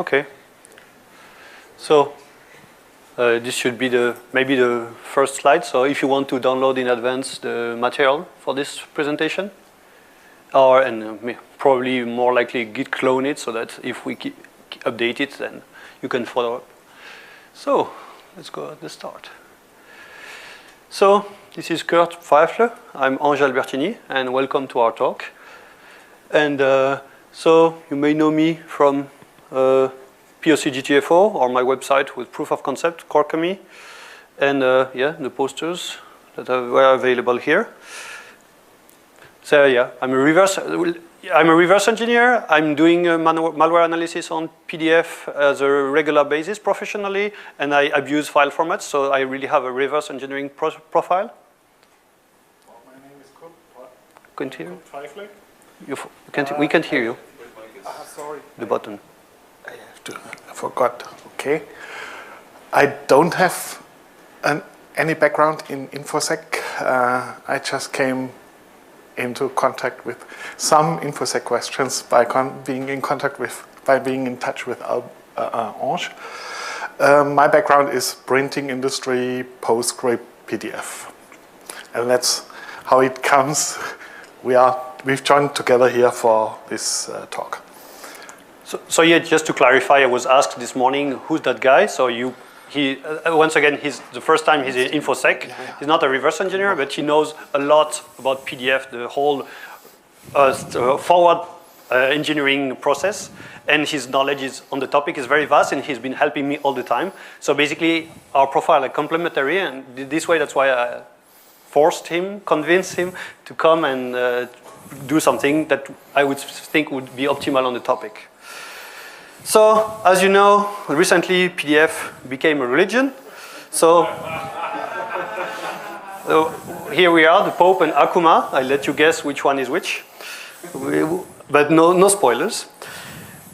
Okay. So this should be maybe the first slide. So if you want to download in advance the material for this presentation, and probably more likely git clone it so that if we update it, then you can follow up. So let's go at the start. So this is Kurt Pfeifle. I'm Ange Albertini, and welcome to our talk. And so you may know me from POC GTFO or my website with proof of concept, Corkami, and yeah, the posters that were available here. So yeah, I'm a reverse engineer. I'm doing malware analysis on PDF as a regular basis professionally, and I abuse file formats, so I really have a reverse engineering profile. Well, my name is Kurt. Continue. Pfeifle. We can't hear you. Sorry. The button. I forgot. Okay. I don't have any background in InfoSec. I just came into contact with some InfoSec questions by being in touch with Ange. My background is printing industry, PostScript, PDF, and that's how it comes. We've joined together here for this talk. So yeah, just to clarify, I was asked this morning, who's that guy? So once again, the first time he's in InfoSec. Yeah. He's not a reverse engineer, but he knows a lot about PDF, the whole forward engineering process, and his knowledge on the topic is very vast, and he's been helping me all the time. So basically, our profile are complementary, and this way, that's why I convinced him to come and do something that I would think would be optimal on the topic. So, as you know, recently PDF became a religion. So here we are, the Pope and Akuma. I'll let you guess which one is which, but no spoilers.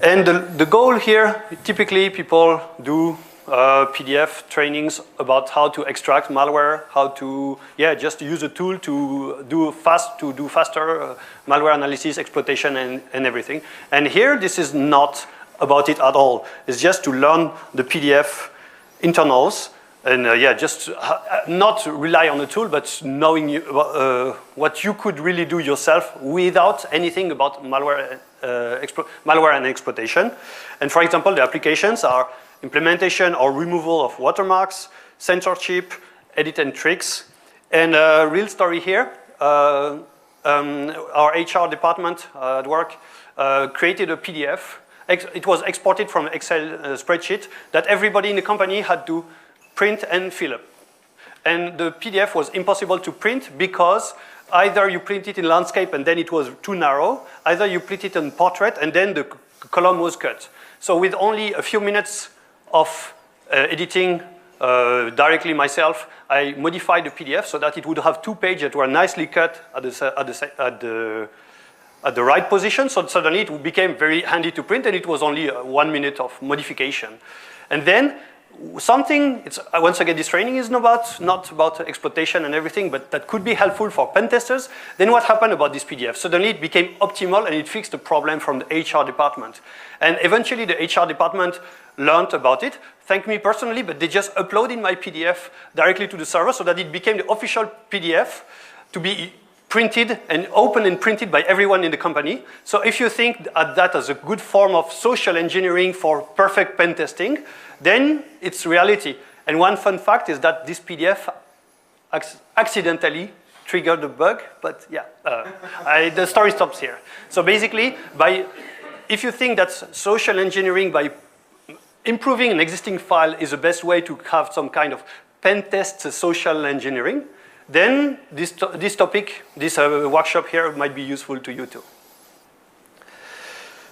And the goal here, typically people do PDF trainings about how to extract malware, how to just use a tool to do faster malware analysis, exploitation, and everything. And here, this is not about it at all. It's just to learn the PDF internals and just not rely on the tool, but knowing what you could really do yourself without anything about malware and exploitation. And for example, the applications are implementation or removal of watermarks, censorship, edit and tricks. And a real story here, our HR department at work created a PDF. It was exported from an Excel spreadsheet that everybody in the company had to print and fill up. And the PDF was impossible to print because either you print it in landscape and then it was too narrow, either you print it in portrait and then the column was cut. So with only a few minutes of editing directly myself, I modified the PDF so that it would have 2 pages that were nicely cut at the right position, so suddenly it became very handy to print, and it was only 1 minute of modification. And then once again, this training is not about exploitation and everything, but that could be helpful for pen testers. Then what happened about this PDF? Suddenly it became optimal and it fixed the problem from the HR department. And eventually the HR department learned about it, thanked me personally, but they just uploaded my PDF directly to the server so that it became the official PDF to be printed and open and printed by everyone in the company. So if you think at that as a good form of social engineering for perfect pen testing, then it's reality. And one fun fact is that this PDF accidentally triggered a bug, but yeah, the story stops here. So basically, if you think that social engineering by improving an existing file is the best way to have some kind of pen test social engineering, then this workshop here might be useful to you too.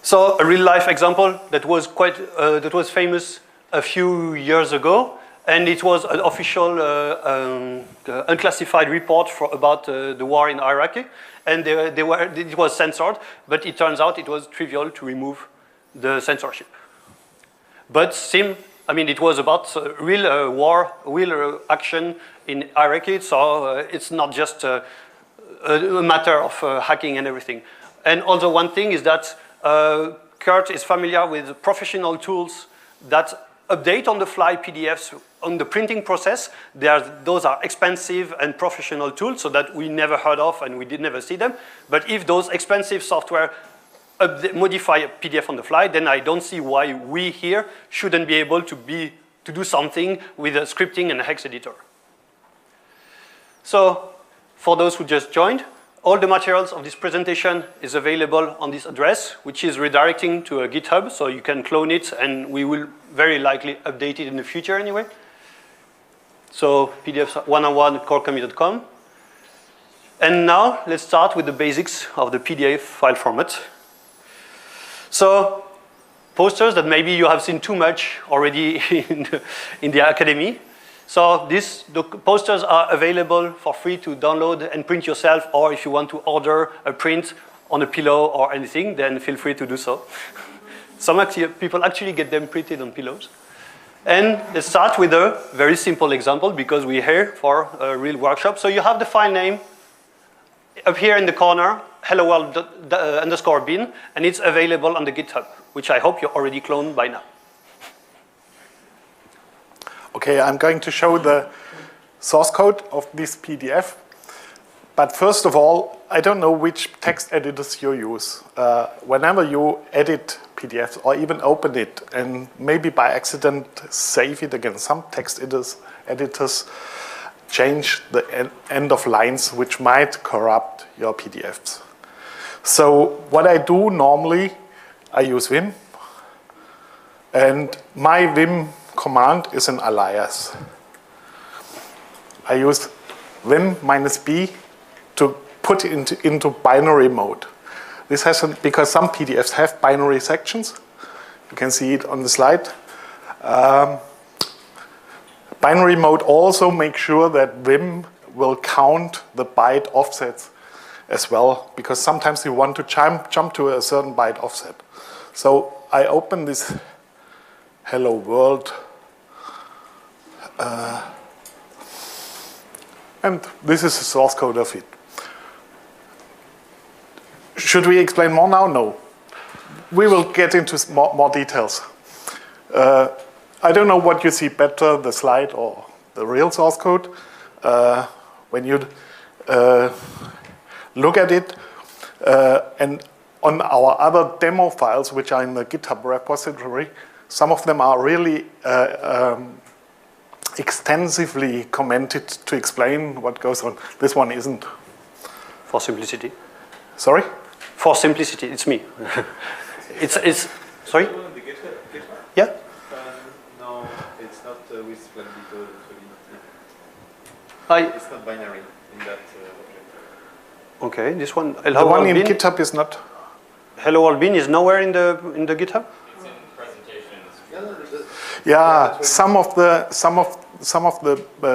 So a real life example that was famous a few years ago, and it was an official unclassified report about the war in Iraq, and it was censored, but it turns out it was trivial to remove the censorship. But it was about real war, real action in Iraq, so it's not just a matter of hacking and everything. And also one thing is that Kurt is familiar with professional tools that update on the fly PDFs on the printing process. Those are expensive and professional tools, so that we never heard of and we did never see them. But if those expensive software modify a PDF on the fly, then I don't see why we here shouldn't be able to do something with a scripting and a hex editor. So for those who just joined, all the materials of this presentation is available on this address, which is redirecting to a GitHub, so you can clone it, and we will very likely update it in the future anyway. So pdf101corecommit.com. And now let's start with the basics of the PDF file format. So posters that maybe you have seen too much already in the academy. So the posters are available for free to download and print yourself, or if you want to order a print on a pillow or anything, then feel free to do so. Some people actually get them printed on pillows. And let's start with a very simple example, because we're here for a real workshop. So you have the file name up here in the corner, hello_world_bin, and it's available on the GitHub, which I hope you already cloned by now. Okay, I'm going to show the source code of this PDF. But first of all, I don't know which text editors you use. Whenever you edit PDFs or even open it and maybe by accident save it again, some text editors change the end of lines, which might corrupt your PDFs. So what I do normally, I use Vim, and my Vim command is an alias. I use Vim -b to put it into binary mode. This has because some PDFs have binary sections. You can see it on the slide. Binary mode also makes sure that Vim will count the byte offsets as well, because sometimes you want to jump to a certain byte offset. So I open this hello world, and this is the source code of it. Should we explain more now? No. We will get into more details. I don't know what you see better, the slide or the real source code. When you look at it, and on our other demo files, which are in the GitHub repository, some of them are really extensively commented to explain what goes on. This one isn't. For simplicity. Sorry? For simplicity, it's me. it's sorry? The GitHub? Yeah? No, it's not with flag decode. It's not binary in that object. Okay, this one. The one in GitHub is not. Hello World bin is nowhere in the GitHub. It's in presentations. Yeah, some of the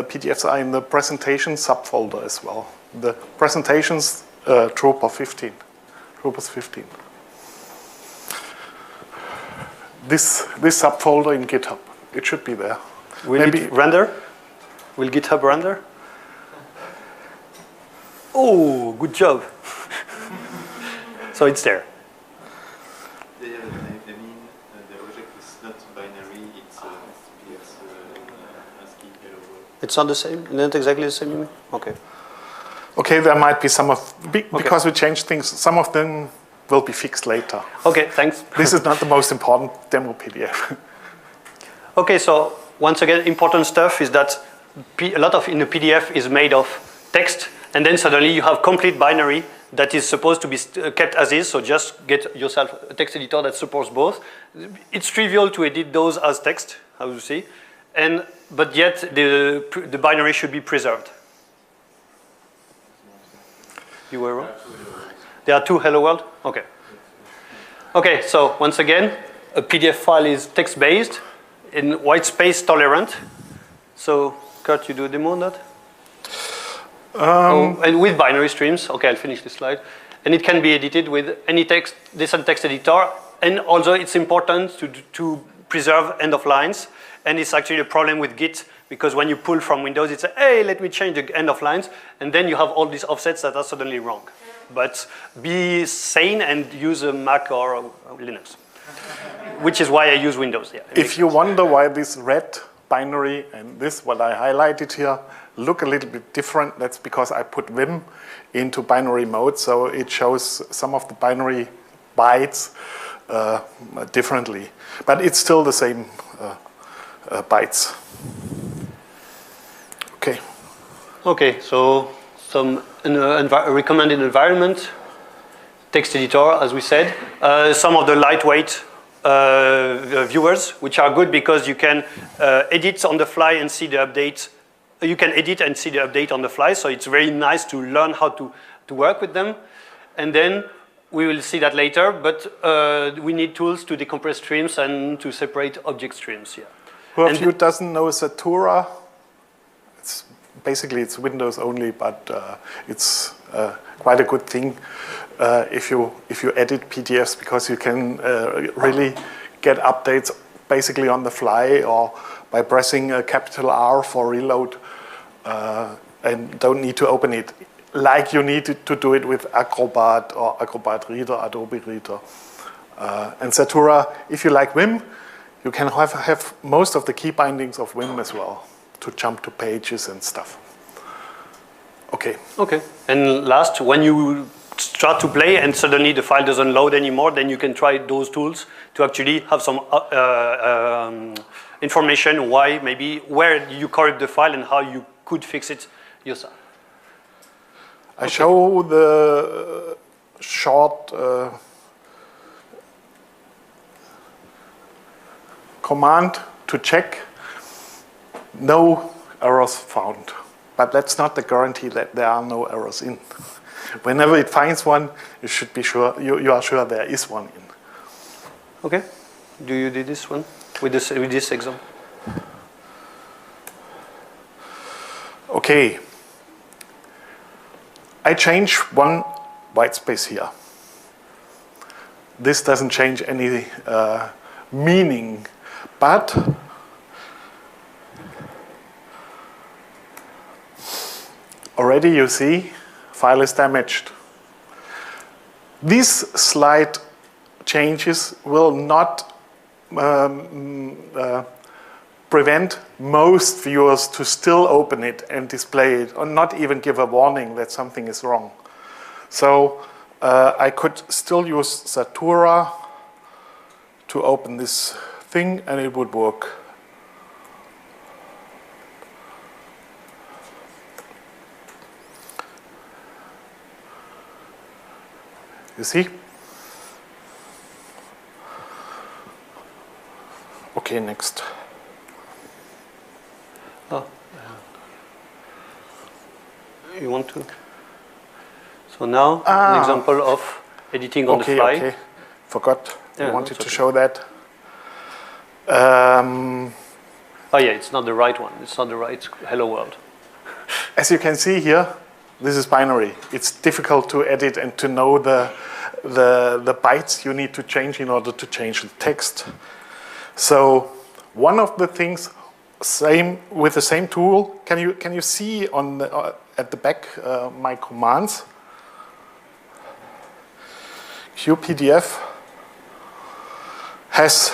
PDFs are in the presentation subfolder as well. The presentations TROOPER15. This subfolder in GitHub, it should be there. Will it render? Will GitHub render? Oh, good job. So it's there. I mean, the object is not binary, it's ASCII hello world. It's not the same? Not exactly the same, you mean? Okay. Okay, there might be some of, because we changed things, some of them will be fixed later. Okay, thanks. This is not the most important demo PDF. Okay, so once again, important stuff is that a lot of in the PDF is made of text, and then suddenly you have complete binary that is supposed to be kept as is, so just get yourself a text editor that supports both. It's trivial to edit those as text, how you see, but yet the binary should be preserved. You were wrong? There are two hello world? Okay. Okay, so once again, a PDF file is text-based and white space tolerant. So, Kurt, you do a demo on that? And with binary streams. Okay, I'll finish this slide. And it can be edited with any decent text editor. And also, it's important to preserve end of lines. And it's actually a problem with Git, because when you pull from Windows, it's hey, let me change the end of lines. And then you have all these offsets that are suddenly wrong. But be sane and use a Mac or Linux. which is why I use Windows. Yeah, if you wonder why this red binary and this, what I highlighted here, look a little bit different, that's because I put Vim into binary mode, so it shows some of the binary bytes differently. But it's still the same bytes. Okay. Okay, so some recommended environment, text editor, as we said. Some of the lightweight viewers, which are good because you can edit on the fly and see the update. You can edit and see the update on the fly, so it's very nice to learn how to work with them. And then we will see that later, but we need tools to decompress streams and to separate object streams here. Who of you doesn't know Satura? Basically, it's Windows only, but it's quite a good thing if you edit PDFs, because you can really get updates basically on the fly or by pressing a capital R for reload, and don't need to open it like you need to do it with Acrobat or Acrobat Reader, Adobe Reader. And Satura, if you like Vim, you can have most of the key bindings of Vim as well, to jump to pages and stuff. Okay. Okay. And last, when you start to play and suddenly the file doesn't load anymore, then you can try those tools to actually have some information why, maybe where you corrupt the file and how you could fix it yourself. I show the short command to check. No errors found. But that's not the guarantee that there are no errors in. Whenever it finds one, you should be sure, you are sure there is one in. Okay. Do you do this one with this example? Okay. I change one white space here. This doesn't change any meaning, but already you see file is damaged. These slight changes will not prevent most viewers to still open it and display it, or not even give a warning that something is wrong. So I could still use Satura to open this thing and it would work. You see? Okay, next. Oh, you want to? So now, an example of editing on the fly. Okay, forgot. Yeah, I wanted to show that. Oh yeah, it's not the right one. It's not the right hello world. As you can see here, this is binary. It's difficult to edit and to know the bytes you need to change in order to change the text. So one of the things, with the same tool, can you see on the, at the back my commands? QPDF has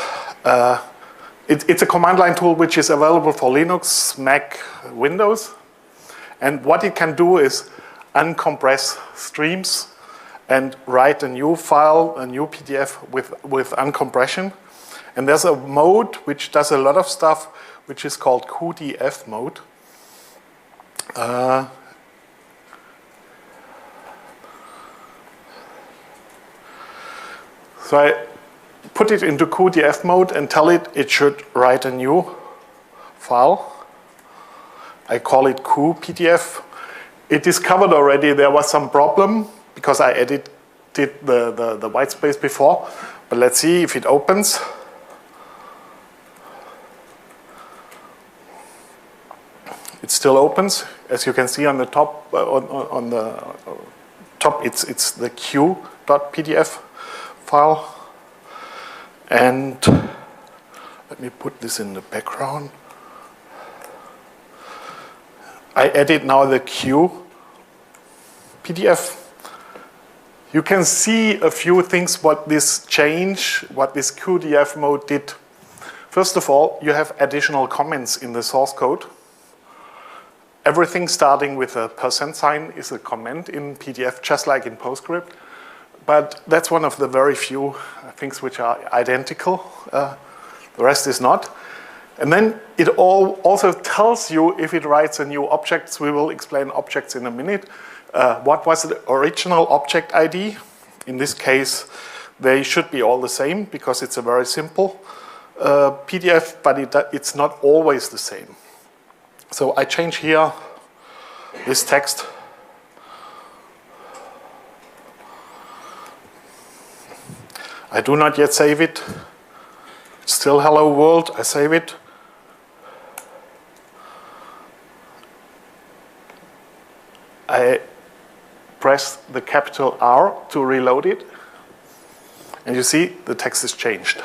it's a command line tool which is available for Linux, Mac, Windows, and what it can do is uncompress streams and write a new file, a new PDF with uncompression. And there's a mode which does a lot of stuff, which is called QDF mode. So I put it into QDF mode and tell it should write a new file. I call it QPDF. It discovered already there was some problem because I edited the white space before. But let's see if it opens. It still opens. As you can see on the top, on the top, it's the q.pdf file. And let me put this in the background. I edit now the q PDF. You can see a few things what this change, what this QDF mode did. First of all, you have additional comments in the source code. Everything starting with a % is a comment in PDF, just like in PostScript. But that's one of the very few things which are identical. The rest is not. And then it also tells you if it writes a new object. We will explain objects in a minute. What was the original object ID? In this case, they should be all the same because it's a very simple PDF, but it's not always the same. So I change here this text. I do not yet save it. It's still hello world. I save it. I press the capital R to reload it. And you see the text is changed.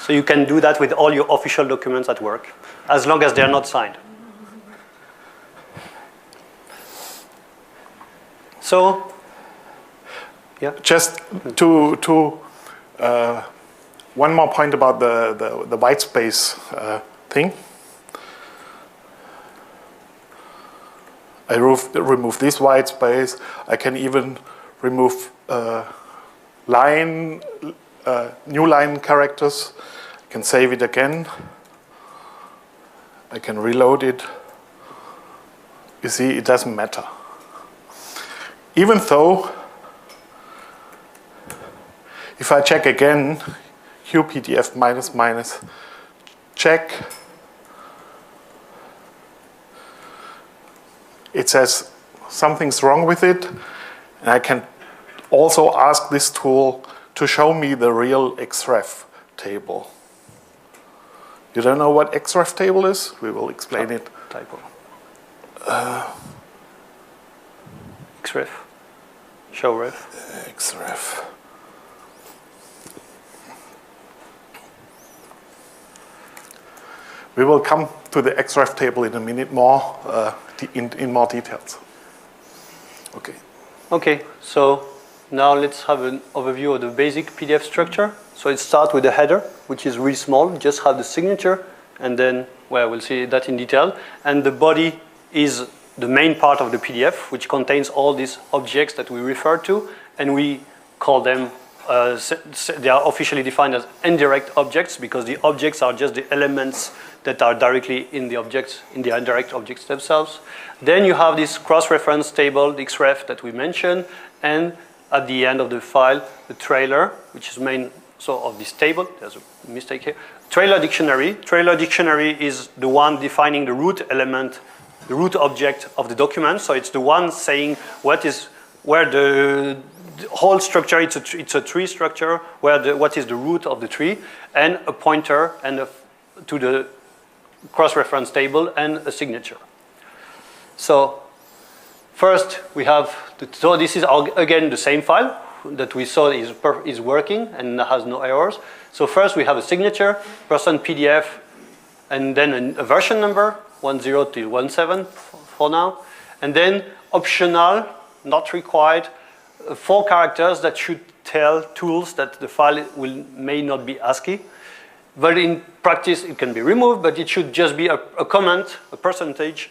So you can do that with all your official documents at work, as long as they're not signed. So, yeah. Just to one more point about the white space thing. I remove this white space. I can even remove new line characters. I can save it again. I can reload it. You see, it doesn't matter. Even though, if I check again, qpdf --, check, it says something's wrong with it, and I can also ask this tool to show me the real xref table. You don't know what xref table is? We will explain it. Typo. Xref. Show ref. Xref. We will come to the xref table in a minute more, in more details. Okay. Okay, so now let's have an overview of the basic PDF structure. So it starts with the header, which is really small, just have the signature, and then, well, we'll see that in detail. And the body is the main part of the PDF, which contains all these objects that we refer to, and we call them, they are officially defined as indirect objects because the objects are just the elements that are directly in the objects, in the indirect objects themselves. Then you have this cross-reference table, the xref that we mentioned, and at the end of the file, the trailer, which is main of this table. There's a mistake here. Trailer dictionary. Trailer dictionary is the one defining the root element, the root object of the document. So it's the one saying where the whole structure, it's a tree structure, what is the root of the tree, and a pointer and to the cross-reference table and a signature. So first we have, so this is again the same file that we saw is working and has no errors. So first we have a signature, %PDF, and then a version number, 10 to 17 for now. And then optional, not required, 4 characters that should tell tools that the file may not be ASCII. But in practice, it can be removed, but it should just be a comment, a percentage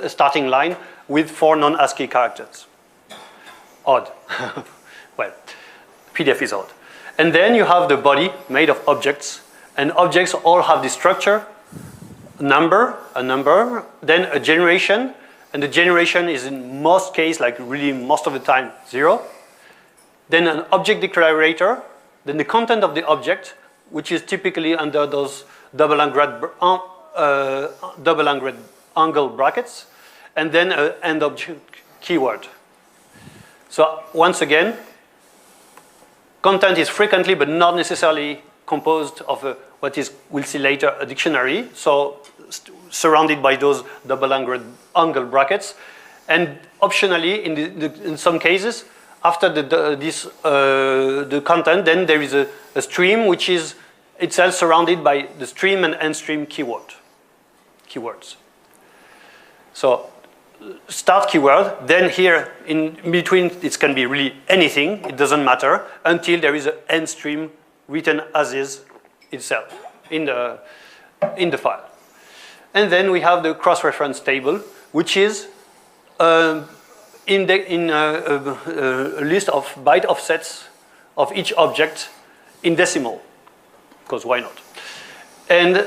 starting line with 4 non-ASCII characters. Odd. Well, PDF is odd. And then you have the body made of objects, and objects all have this structure, a number, then a generation, and the generation is in most cases, like really most of the time, 0. Then an object declarator, then the content of the object, which is typically under those double-angled angle brackets, and then an end object keyword. So once again, content is frequently but not necessarily composed of what is, we'll see later, a dictionary, so surrounded by those double-angled angle brackets. And optionally, in some cases, after the content, then there is a stream which is itself surrounded by the stream and end stream keywords. So start keyword. Then here in between, it can be really anything. It doesn't matter until there is an end stream written as is itself in the file. And then we have the cross-reference table, which is a list of byte offsets of each object in decimal, because why not? And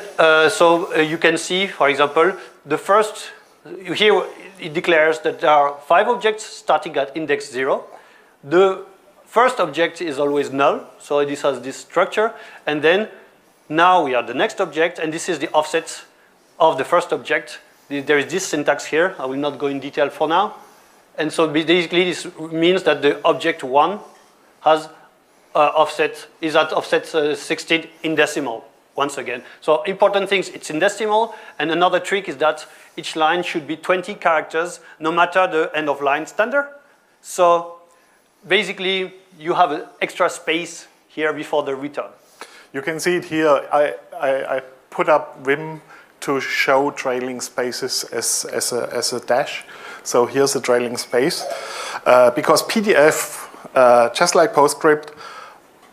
so you can see, for example, the first, here it declares that there are 5 objects starting at index 0. The first object is always null, so this has this structure. And then now we are the next object, and this is the offset of the first object. There is this syntax here. I will not go in detail for now. And so basically this means that the object 1 has is at offset 16 in decimal, once again. So important things, it's in decimal, and another trick is that each line should be 20 characters, no matter the end of line standard. So basically, you have an extra space here before the return. You can see it here. I put up Vim to show trailing spaces as a dash. So here's a trailing space. Because PDF, just like PostScript,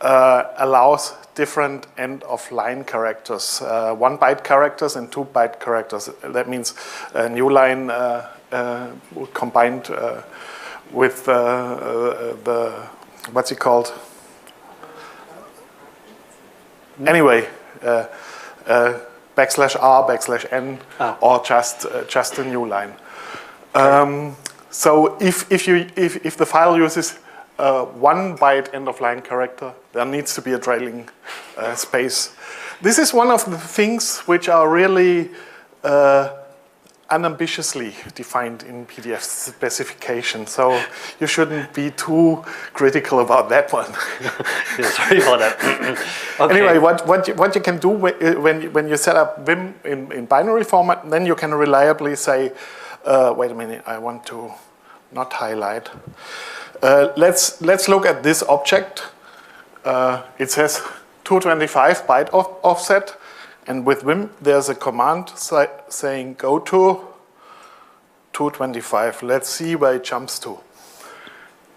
allows different end-of-line characters, 1-byte characters and 2-byte characters. That means a new line combined with the, what's it called? Anyway, \r, \n, or just a new line. So if the file uses 1-byte end-of-line character, there needs to be a trailing space. This is one of the things which are really unambitiously defined in PDF specification. So you shouldn't be too critical about that one. Sorry for that. Okay. Anyway, what you can do when you set up Vim in binary format, then you can reliably say, wait a minute, I want to not highlight. Let's look at this object. It says 225 byte offset, and with Vim there's a command saying go to 225. Let's see where it jumps to.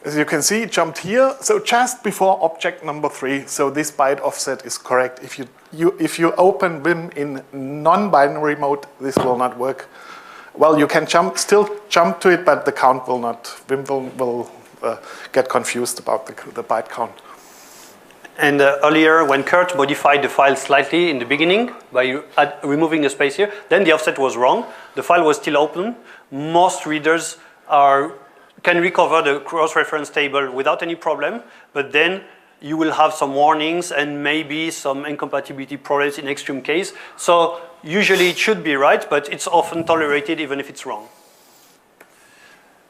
As you can see, it jumped here, so just before object number 3. So this byte offset is correct. If you open Vim in non-binary mode, this will not work. Well, you can still jump to it, but the count will not. Vim will get confused about the byte count. And earlier, when Kurt modified the file slightly in the beginning by removing a space here, then the offset was wrong. The file was still open. Most readers can recover the cross-reference table without any problem, but then you will have some warnings and maybe some incompatibility problems in extreme case. So usually it should be right, but it's often tolerated even if it's wrong.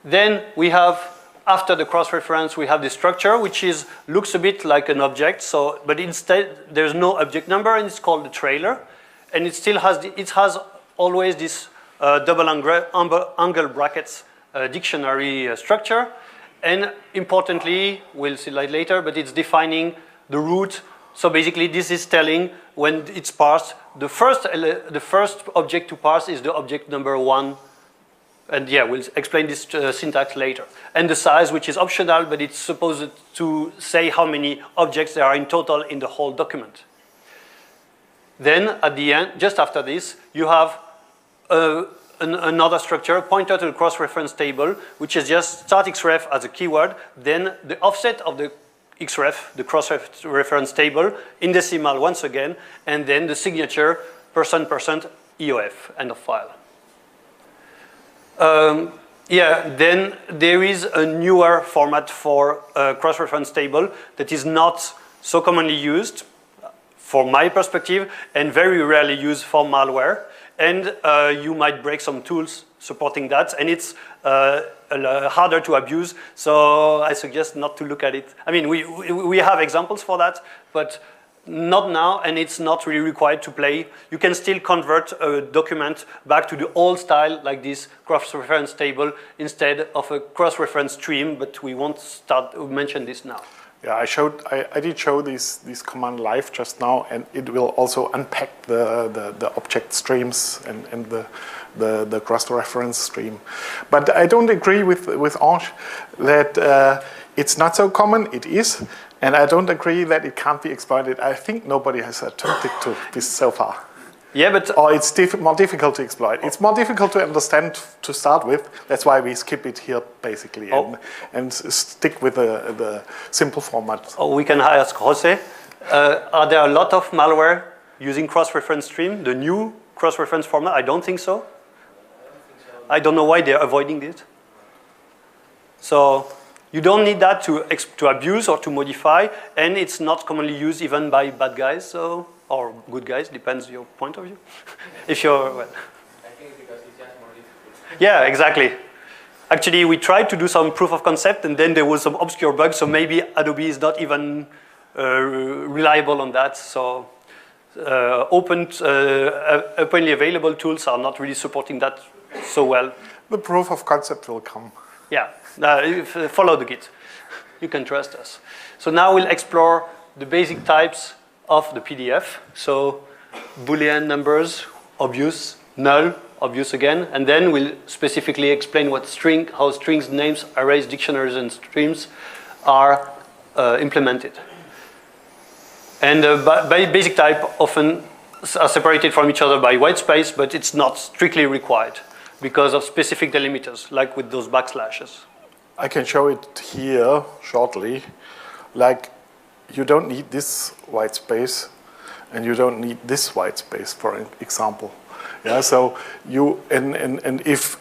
Then we have, after the cross-reference, we have the structure, which looks a bit like an object. But instead, there's no object number, and it's called the trailer. And it still has always this double angle brackets dictionary structure. And importantly, we'll see that later, but it's defining the root. So basically, this is telling when it's parsed, the first object to parse is the object number 1. And yeah, we'll explain this syntax later. And the size, which is optional, but it's supposed to say how many objects there are in total in the whole document. Then at the end, just after this, you have another structure, pointer to the cross-reference table, which is just start xref as a keyword, then the offset of the xref, the cross-reference table, in decimal once again, and then the signature %% EOF, end of file. Then there is a newer format for a cross-reference table that is not so commonly used, from my perspective, and very rarely used for malware. And you might break some tools supporting that, and it's harder to abuse, so I suggest not to look at it. I mean, we have examples for that, but not now, and it's not really required to play. You can still convert a document back to the old style, like this cross-reference table, instead of a cross-reference stream, but we won't mention this now. Yeah, I did show this command live just now, and it will also unpack the object streams and the cross-reference stream. But I don't agree with Ange that it's not so common. It is, and I don't agree that it can't be exploited. I think nobody has attempted to this so far. Yeah, but or it's more difficult to exploit. It's more difficult to understand to start with. That's why we skip it here basically and stick with the simple format. Oh, we can ask Jose. Are there a lot of malware using cross-reference stream? The new cross-reference format? I don't think so. I don't know why they're avoiding it. So you don't need that to abuse or to modify, and it's not commonly used even by bad guys. So. Or good guys, depends your point of view. If you're, well. I think because it's just more difficult. Yeah, exactly. Actually, we tried to do some proof of concept, and then there was some obscure bug, so maybe Adobe is not even reliable on that. So openly available tools are not really supporting that so well. The proof of concept will come. Yeah, follow the Git. You can trust us. So now we'll explore the basic types of the PDF. So Boolean numbers, obvious, null, obvious again, and then we'll specifically explain how strings, names, arrays, dictionaries, and streams are implemented. And by basic type often are separated from each other by white space, but it's not strictly required because of specific delimiters, like with those backslashes. I can show it here shortly. Like, you don't need this white space, and you don't need this white space, for example. Yeah, so you and if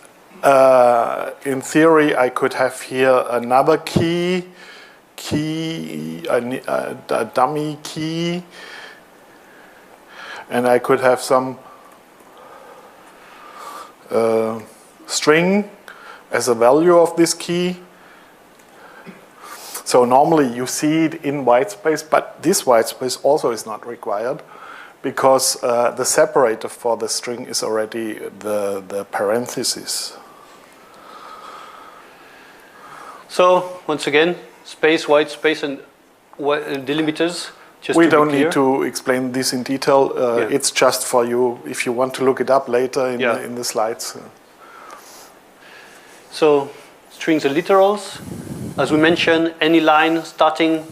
in theory I could have here another key, a dummy key, and I could have some string as a value of this key. So normally you see it in white space, but this white space also is not required because the separator for the string is already the parenthesis. So once again, space, white space, and delimiters. Just we don't need to explain this in detail. Yeah. It's just for you if you want to look it up later in the slides. So strings and literals. As we mentioned, any line starting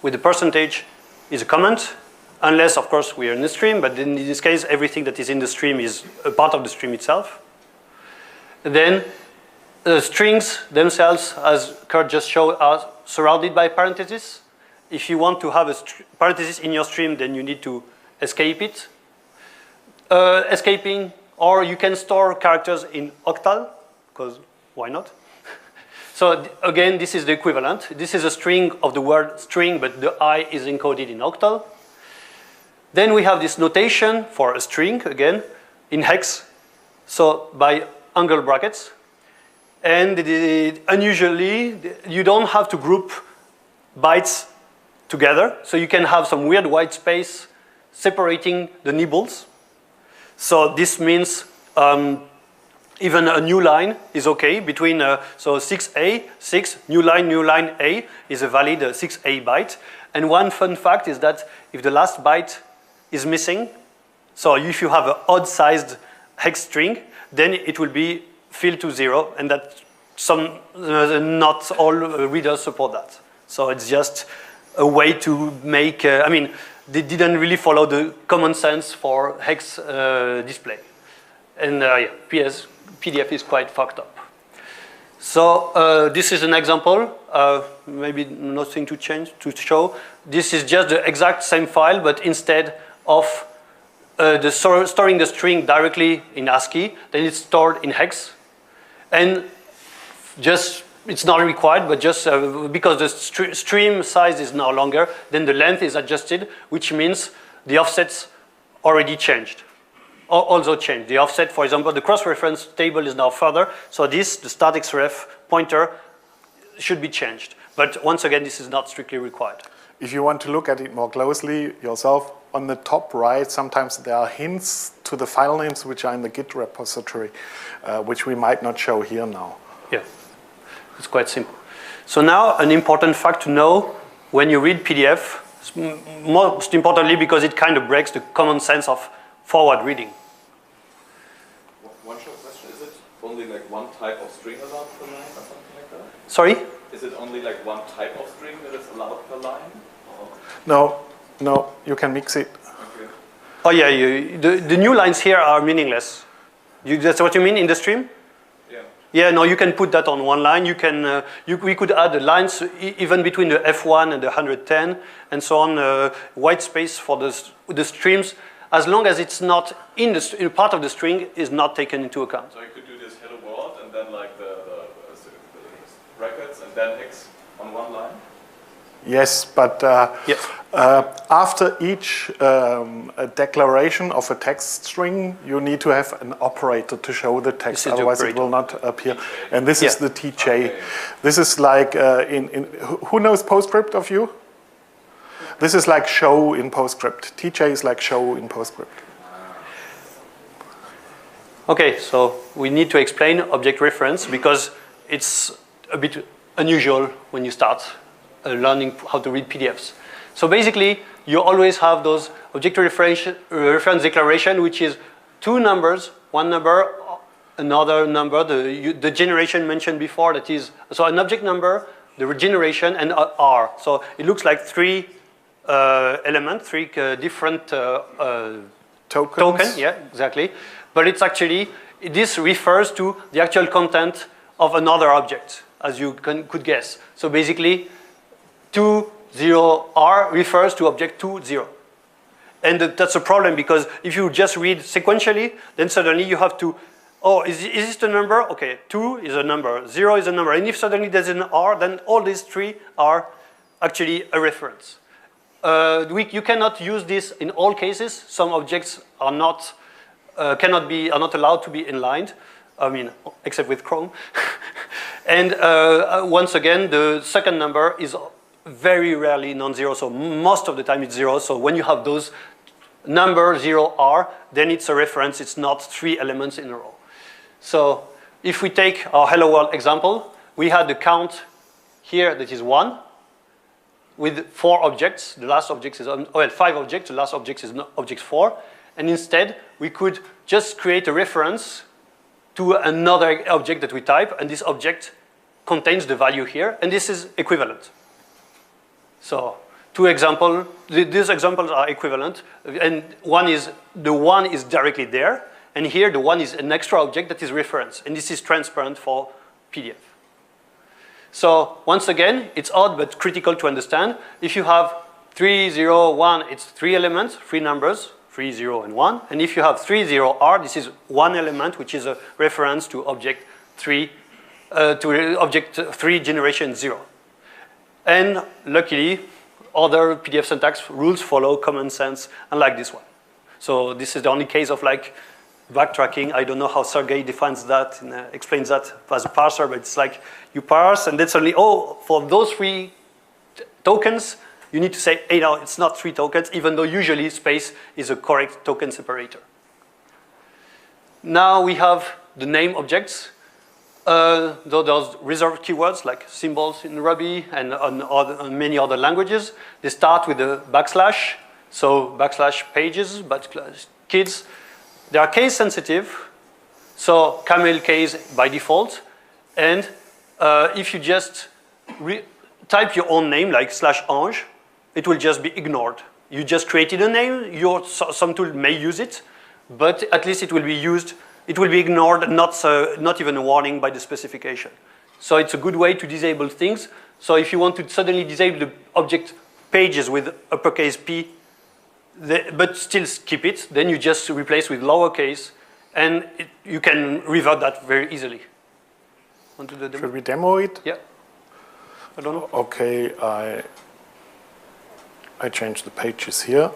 with a percentage is a comment, unless, of course, we are in the stream, but in this case, everything that is in the stream is a part of the stream itself. And then strings themselves, as Kurt just showed, are surrounded by parentheses. If you want to have a parenthesis in your stream, then you need to escape it. Escaping, or you can store characters in octal, because why not? So again, this is the equivalent. This is a string of the word string, but the I is encoded in octal. Then we have this notation for a string, again, in hex, so by angle brackets. And unusually, you don't have to group bytes together, so you can have some weird white space separating the nibbles. So this means even a new line is okay between, so 6A, 6, new line A is a valid 6A byte. And one fun fact is that if the last byte is missing, so if you have an odd-sized hex string, then it will be filled to 0, and that not all readers support that. So it's just a way to make, I mean, they didn't really follow the common sense for hex display. And yeah, PDF is quite fucked up. So this is an example, maybe nothing to show. This is just the exact same file, but instead of storing the string directly in ASCII, then it's stored in hex. And just, it's not required, but just because the stream size is now longer, then the length is adjusted, which means the offsets already changed. Also changed. The offset, for example, the cross-reference table is now further, so this, the staticref pointer, should be changed. But once again, this is not strictly required. If you want to look at it more closely yourself, on the top right, sometimes there are hints to the file names which are in the Git repository, which we might not show here now. Yeah, it's quite simple. So now, an important fact to know when you read PDF, most importantly because it kind of breaks the common sense of forward reading. One short question, is it only like one type of string allowed per line or something like that? Sorry? Is it only like one type of string that is allowed per line? Or? No, you can mix it. Okay. Oh yeah, the new lines here are meaningless. That's what you mean in the stream? Yeah. Yeah, no, you can put that on one line. You can, we could add the lines even between the F1 and the 110 and so on, white space for the streams, as long as it's not in part of the string is not taken into account. So you could do this hello world and then like the brackets and then X on one line? Yes, but Yes. After each declaration of a text string, you need to have an operator to show the text, otherwise it will not appear. And this is the TJ. Okay. This is like, who knows PostScript of you? This is like show in PostScript. TJ is like show in PostScript. Okay, so we need to explain object reference because it's a bit unusual when you start learning how to read PDFs. So basically, you always have those object reference declaration, which is two numbers, one number, another number, the generation mentioned before, that is, so an object number, the generation, and R. So it looks like three elements, three different Tokens. token, yeah, exactly. But it's actually, this refers to the actual content of another object, as you could guess. So basically, 20R refers to object 20. And that's a problem because if you just read sequentially, then suddenly you have to, oh, is this the number? Okay, 2 is a number, 0 is a number. And if suddenly there's an R, then all these three are actually a reference. You cannot use this in all cases. Some objects are not, are not allowed to be inlined. I mean, except with Chrome. And once again, the second number is very rarely non-zero. So most of the time it's 0. So when you have those number 0R, then it's a reference. It's not three elements in a row. So if we take our Hello World example, we had the count here that is 1 with 4 objects. The last object is, well, 5 objects. The last object is object 4. And instead, we could just create a reference to another object that we type, and this object contains the value here, and this is equivalent. So two examples, these examples are equivalent, and the one is directly there, and here the one is an extra object that is reference, and this is transparent for PDF. So once again, it's odd but critical to understand. If you have 3, 0, 1, it's 3 elements, 3 numbers, 3, 0, and 1. And if you have 3, 0, R, this is one element, which is a reference to object 3, generation 0. And luckily, other PDF syntax rules follow common sense, unlike this one. So this is the only case of like backtracking. I don't know how Sergey defines that and explains that as a parser, but it's like you parse and then suddenly, oh, for those 3 tokens, you need to say, hey, no, it's not 3 tokens, even though usually space is a correct token separator. Now we have the name objects. Those reserved keywords like symbols in Ruby and on many other languages, they start with a backslash. So backslash pages, backslash kids. They are case sensitive. So camel case by default. And if you just type your own name like /Ange, it will just be ignored. You just created a name, some tool may use it, but at least it will be used, it will be ignored, not even a warning by the specification. So it's a good way to disable things. So if you want to suddenly disable the object pages with uppercase P, but still keep it, then you just replace with lowercase, and you can revert that very easily. Want to do the demo? Should we demo it? Yeah. I don't know. Okay, I changed the pages here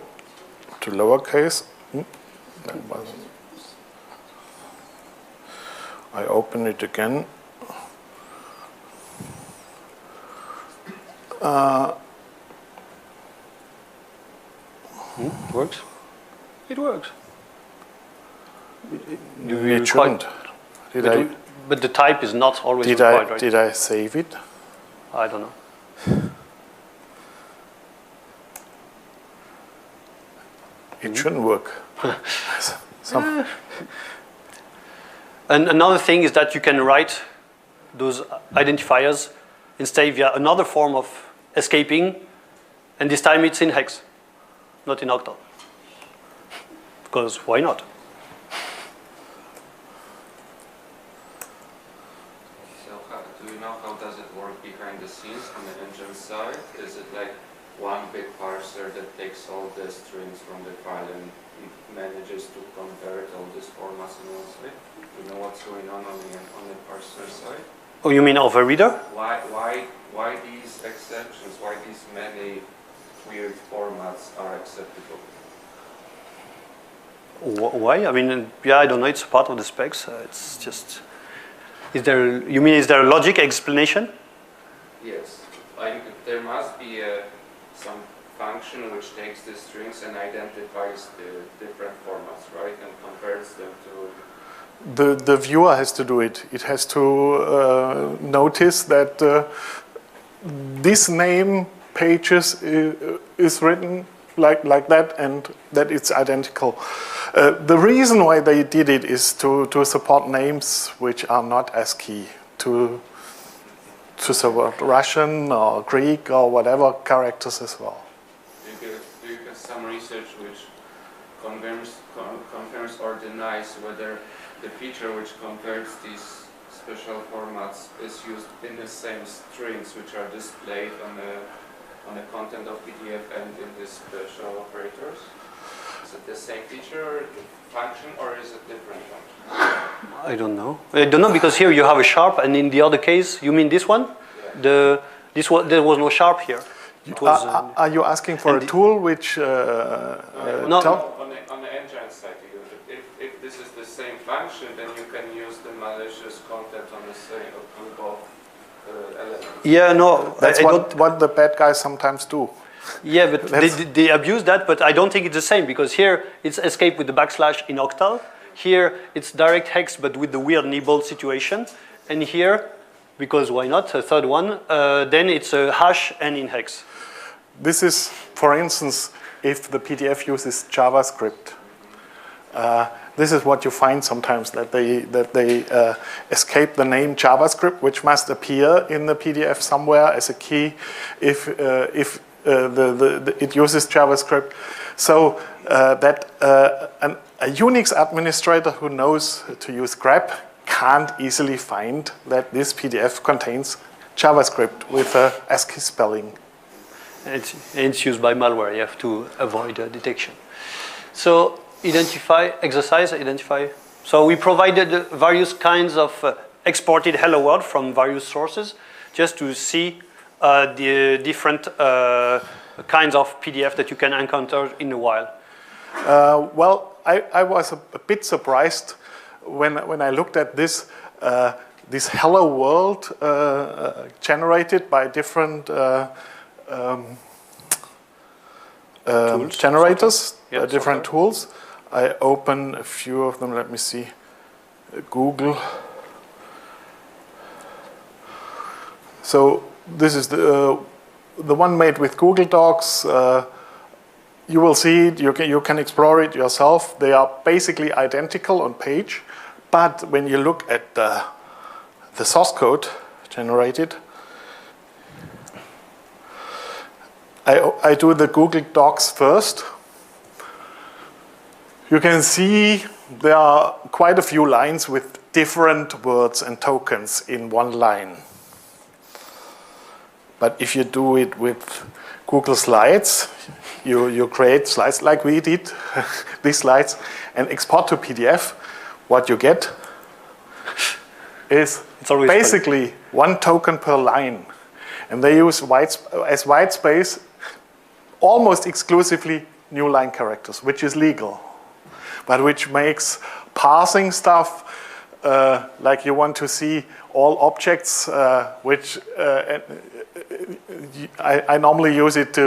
to lowercase. I open it again. It works. It works. It shouldn't. But the type is not always required, right? Did I save it? I don't know. it shouldn't work. And another thing is that you can write those identifiers instead via another form of escaping, and this time it's in hex, not in octal. Because why not? So do you know how does it work behind the scenes on the engine side? Is it like one big parser that takes all the strings from the file and manages to convert all these formats in one side? Do you know what's going on the parser side? Oh, you mean of a reader? Why these exceptions? Why these many weird formats are acceptable? Why? I mean, yeah, I don't know. It's part of the specs. It's just. Is there a logic explanation? Yes. There must be some function which takes the strings and identifies the different formats, right, and converts them to. The viewer has to do it. It has to notice that this name pages is written like that and that it's identical. The reason why they did it is to support names which are not ASCII, to support Russian or Greek or whatever characters as well. Do you have some research which confirms or denies whether the feature which converts these special formats is used in the same strings which are displayed on the content of PDF and in these special operators? Is it the same feature, function, or is it different function? I don't know. I don't know because here you have a sharp, and in the other case, you mean this one? Yeah. There was no sharp here. It was, are you asking for a tool which? No. On the engine side, if this is the same function, then you can use the malicious content on the same group of elements. Yeah, no. That's what the bad guys sometimes do. Yeah, but they abuse that, but I don't think it's the same because here it's escape with the backslash in octal. Here it's direct hex, but with the weird nibble situation. And here, because why not, a third one, then it's a hash and in hex. This is, for instance, if the PDF uses JavaScript. This is what you find sometimes, that they escape the name JavaScript, which must appear in the PDF somewhere as a key if it uses JavaScript. So that a Unix administrator who knows to use grep can't easily find that this PDF contains JavaScript with a ASCII spelling. It's used by malware. You have to avoid detection. So identify. So we provided various kinds of exported hello world from various sources just to see the different kinds of PDF that you can encounter in a while. Well, I was a bit surprised when I looked at this hello world generated by different generators, different tools. I open a few of them. Let me see. Google. So this is the one made with Google Docs. You will see it. You can explore it yourself. They are basically identical on page, but when you look at the source code generated, I do the Google Docs first. You can see there are quite a few lines with different words and tokens in one line. But if you do it with Google Slides, you create slides like we did, these slides, and export to PDF. What you get is basically one token per line. And they use as white space almost exclusively new line characters, which is legal, but which makes parsing stuff like you want to see all objects, which I normally use it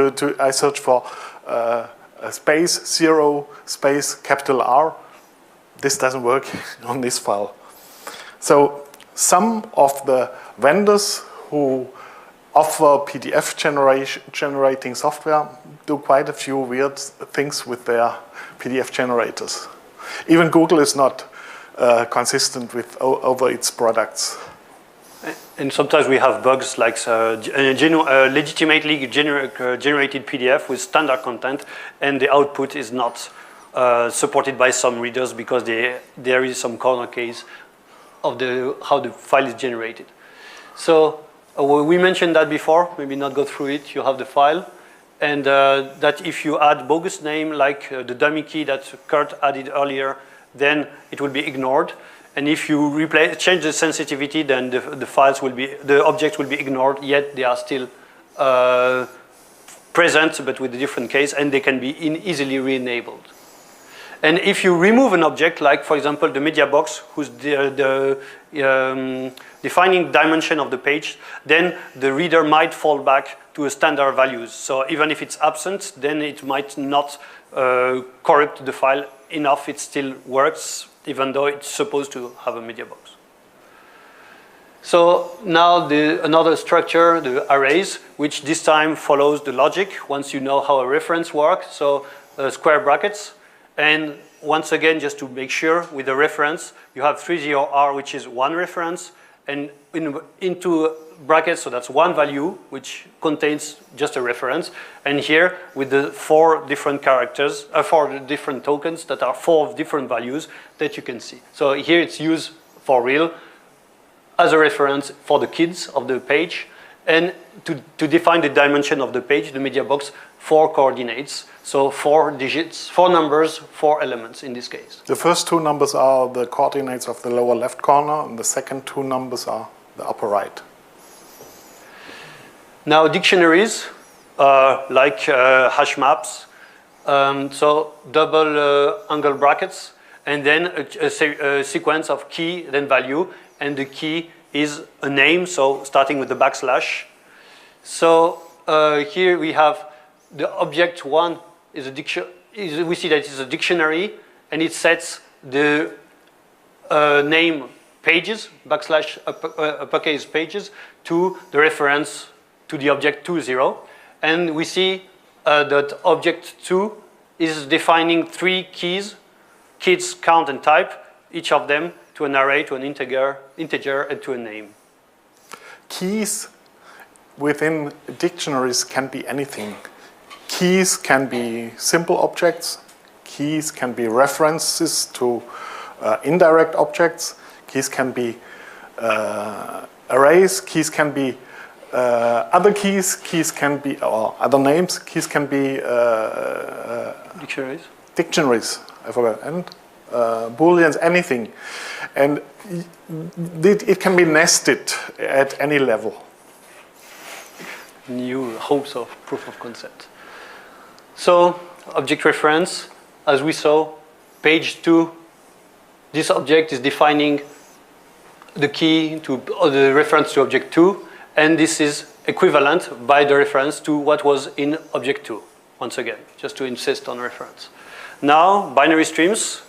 I search for a space 0 space capital R. This doesn't work on this file. So some of the vendors who offer PDF generating software do quite a few weird things with their PDF generators. Even Google is not consistent with over its products. And sometimes we have bugs like legitimately generated PDF with standard content, and the output is not supported by some readers because there is some corner case of how the file is generated. So we mentioned that before, maybe not go through it. You have the file, and that if you add bogus name like the dummy key that Kurt added earlier, then it will be ignored. And if you change the sensitivity, then the objects will be ignored, yet they are still present, but with a different case, and they can be easily re-enabled. And if you remove an object, like for example the media box, who's the defining dimension of the page, then the reader might fall back to a standard values. So even if it's absent, then it might not corrupt the file enough. It still works, even though it's supposed to have a media box. So now another structure, the arrays, which this time follows the logic once you know how a reference works. So square brackets. And once again, just to make sure, with the reference, you have 30R, which is one reference, and into brackets, so that's one value, which contains just a reference. And here, with the 4 different characters, 4 different tokens that are 4 different values that you can see. So here it's used for real as a reference for the kids of the page, and to define the dimension of the page, the media box, 4 coordinates. So 4 digits, 4 numbers, 4 elements in this case. The first 2 numbers are the coordinates of the lower left corner, and the second 2 numbers are the upper right. Now dictionaries, like hash maps, so double angle brackets, and then a sequence of key, then value, and the key is a name, so starting with the backslash. So here we have the object 1 is we see that it's a dictionary, and it sets the name pages, backslash uppercase pages, to the reference to the object 2.0. And we see that object 2 is defining 3 keys, kids, count, and type, each of them to an array, to an integer, and to a name. Keys within dictionaries can be anything. Keys can be simple objects. Keys can be references to indirect objects. Keys can be arrays. Keys can be other keys. Keys can be, or other names. Keys can be Dictionaries. Dictionaries, I forgot. And Booleans, anything. And it can be nested at any level. New hopes of proof of concept. So, object reference, as we saw, page 2, this object is defining the key to the reference to object 2, and this is equivalent by the reference to what was in object 2, once again, just to insist on reference. Now, binary streams,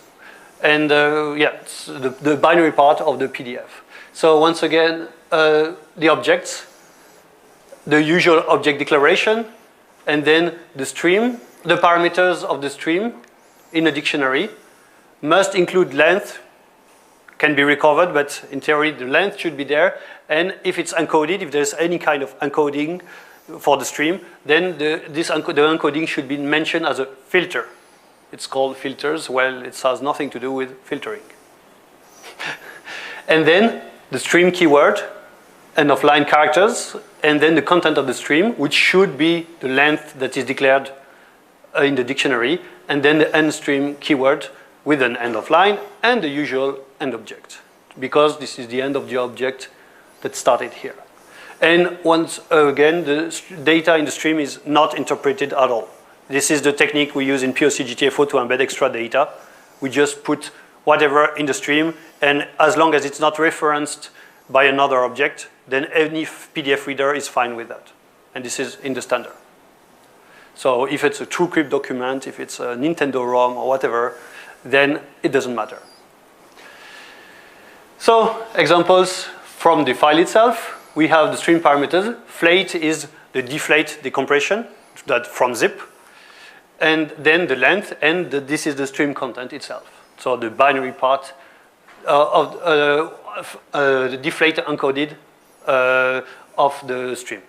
and it's the binary part of the PDF. So once again, the objects, the usual object declaration, and then the stream, the parameters of the stream in a dictionary must include length, can be recovered, but in theory the length should be there. And if it's encoded, if there's any kind of encoding for the stream, then the encoding should be mentioned as a filter. It's called filters. Well, it has nothing to do with filtering. And then the stream keyword, end of line characters, and then the content of the stream, which should be the length that is declared in the dictionary, and then the end stream keyword with an end of line and the usual end object, because this is the end of the object that started here. And once again, the data in the stream is not interpreted at all. This is the technique we use in POC GTFO to embed extra data. We just put whatever in the stream, and as long as it's not referenced by another object, then any PDF reader is fine with that. And this is in the standard. So if it's a TrueCrypt document, if it's a Nintendo ROM or whatever, then it doesn't matter. So examples from the file itself. we have the stream parameters. Flate is the deflate decompression that from zip, and then the length, and this is the stream content itself. So the binary part of the deflate encoded of the stream.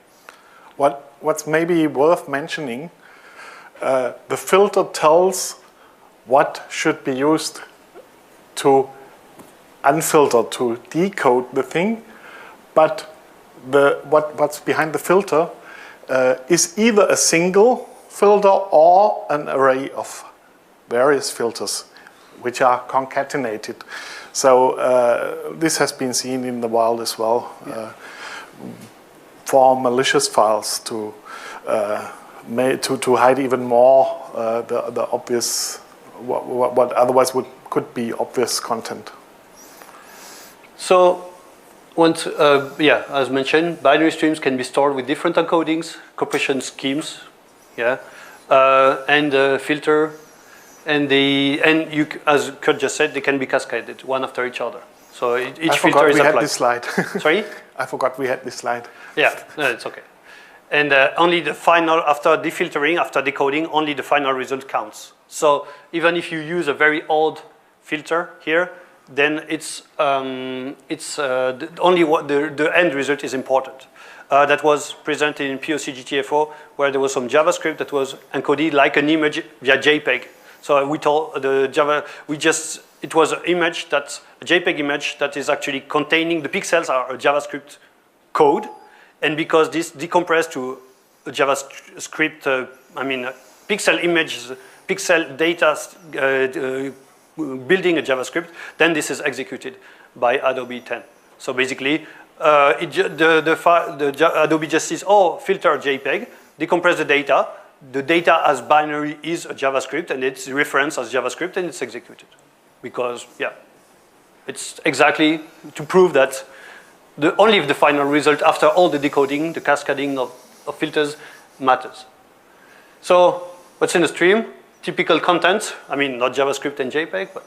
What's maybe worth mentioning, the filter tells what should be used to unfilter, to decode the thing, but what's behind the filter is either a single filter or an array of various filters which are concatenated. So this has been seen in the wild as well, for malicious files to hide even more the obvious, what otherwise could be obvious content. So, once, as mentioned, binary streams can be stored with different encodings, compression schemes, and filter, and you, as Kurt just said, they can be cascaded one after each other. So each filter is applied. I forgot we had this slide. Sorry? I forgot we had this slide. Yeah, no, it's okay. And only the final, after defiltering, after decoding, only the final result counts. So even if you use a very old filter here, then it's only what the end result is important. That was presented in POC GTFO, where there was some JavaScript that was encoded like an image via JPEG. So we told the Java, it was an image a JPEG image that is actually containing, the pixels are a JavaScript code, and because this decompressed to a JavaScript, pixel images, pixel data building a JavaScript, then this is executed by Adobe 10. So basically, Adobe just says, oh, filter JPEG, decompress the data as binary is a JavaScript, and it's referenced as JavaScript, and it's executed. Because, it's exactly to prove that only the final result after all the decoding, the cascading of filters matters. So, what's in the stream? Typical content, not JavaScript and JPEG, but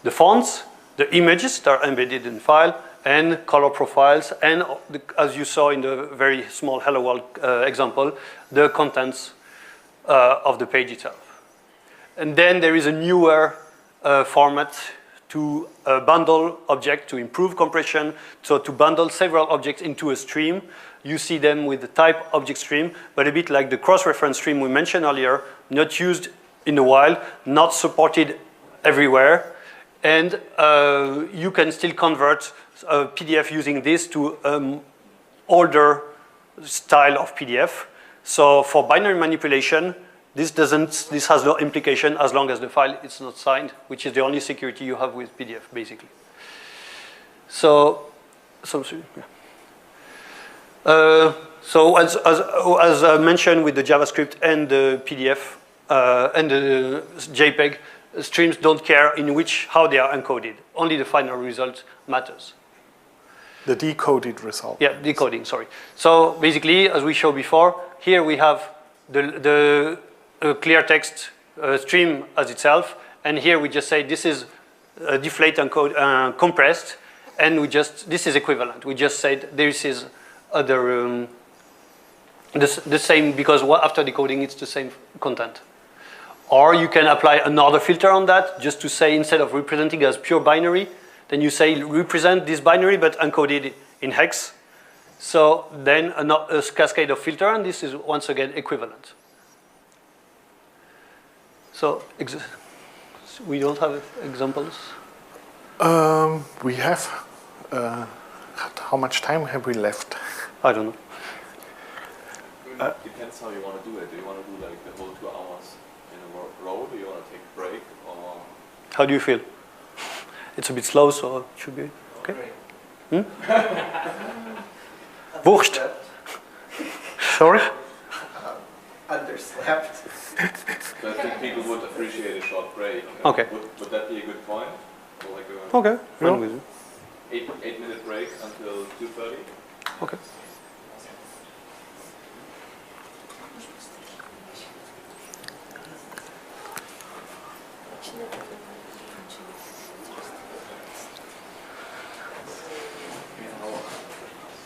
the fonts, the images that are embedded in the file, and color profiles, and as you saw in the very small Hello World example, the contents of the page itself. And then there is a newer format to bundle objects to improve compression, so to bundle several objects into a stream. You see them with the type object stream, but a bit like the cross-reference stream we mentioned earlier, not used in the wild, not supported everywhere, and you can still convert a PDF using this to older style of PDF. So for binary manipulation, this has no implication as long as the file is not signed, which is the only security you have with PDF, basically. So as I mentioned with the JavaScript and the PDF and the JPEG, streams don't care how they are encoded. Only the final result matters. The decoded result. Yeah, decoding, sorry. So basically, as we showed before, here we have the clear text stream as itself, and here we just say this is deflate encode compressed, and this is equivalent. We just said this is the same, because after decoding it's the same content. Or you can apply another filter on that, just to say instead of representing as pure binary, then you say represent this binary but encoded in hex. So then a cascade of filter, and this is once again equivalent. So we don't have examples? We have. How much time have we left? I don't know. Depends how you want to do it. Do you want to do like the whole 2 hours in a row? Do you want to take a break? Or? How do you feel? It's a bit slow, so it should be okay. Wurscht. Sorry? Underslept. So I think people would appreciate a short break. Okay. Would that be a good point? Or like okay. 8-minute break until 2:30? Okay.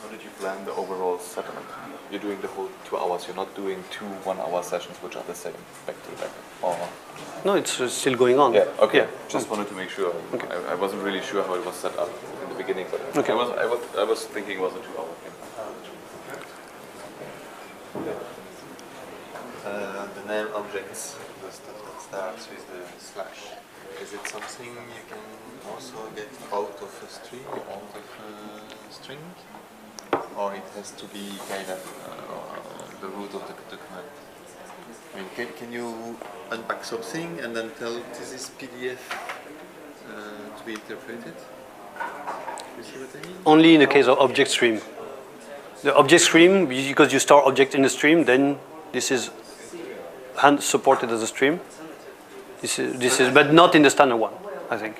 How did you plan the overall settlement. You're doing the whole 2 hours. You're not doing 2 1-hour sessions which are the same back to back. Or No, it's still going on. yeah. Okay. Yeah. Just wanted to make sure. Okay. I wasn't really sure how it was set up in the beginning, but Okay. I was thinking it was a 2-hour thing. The name objects, the stuff that starts with the slash. Is it something you can also get out of a string, or it has to be kind of the root of the document? I mean, can you unpack something and then tell this is PDF to be interpreted? You see what I mean? Only in the case of object stream. The object stream, because you store object in the stream, then this is hand supported as a stream. This is, but not in the standard one, I think.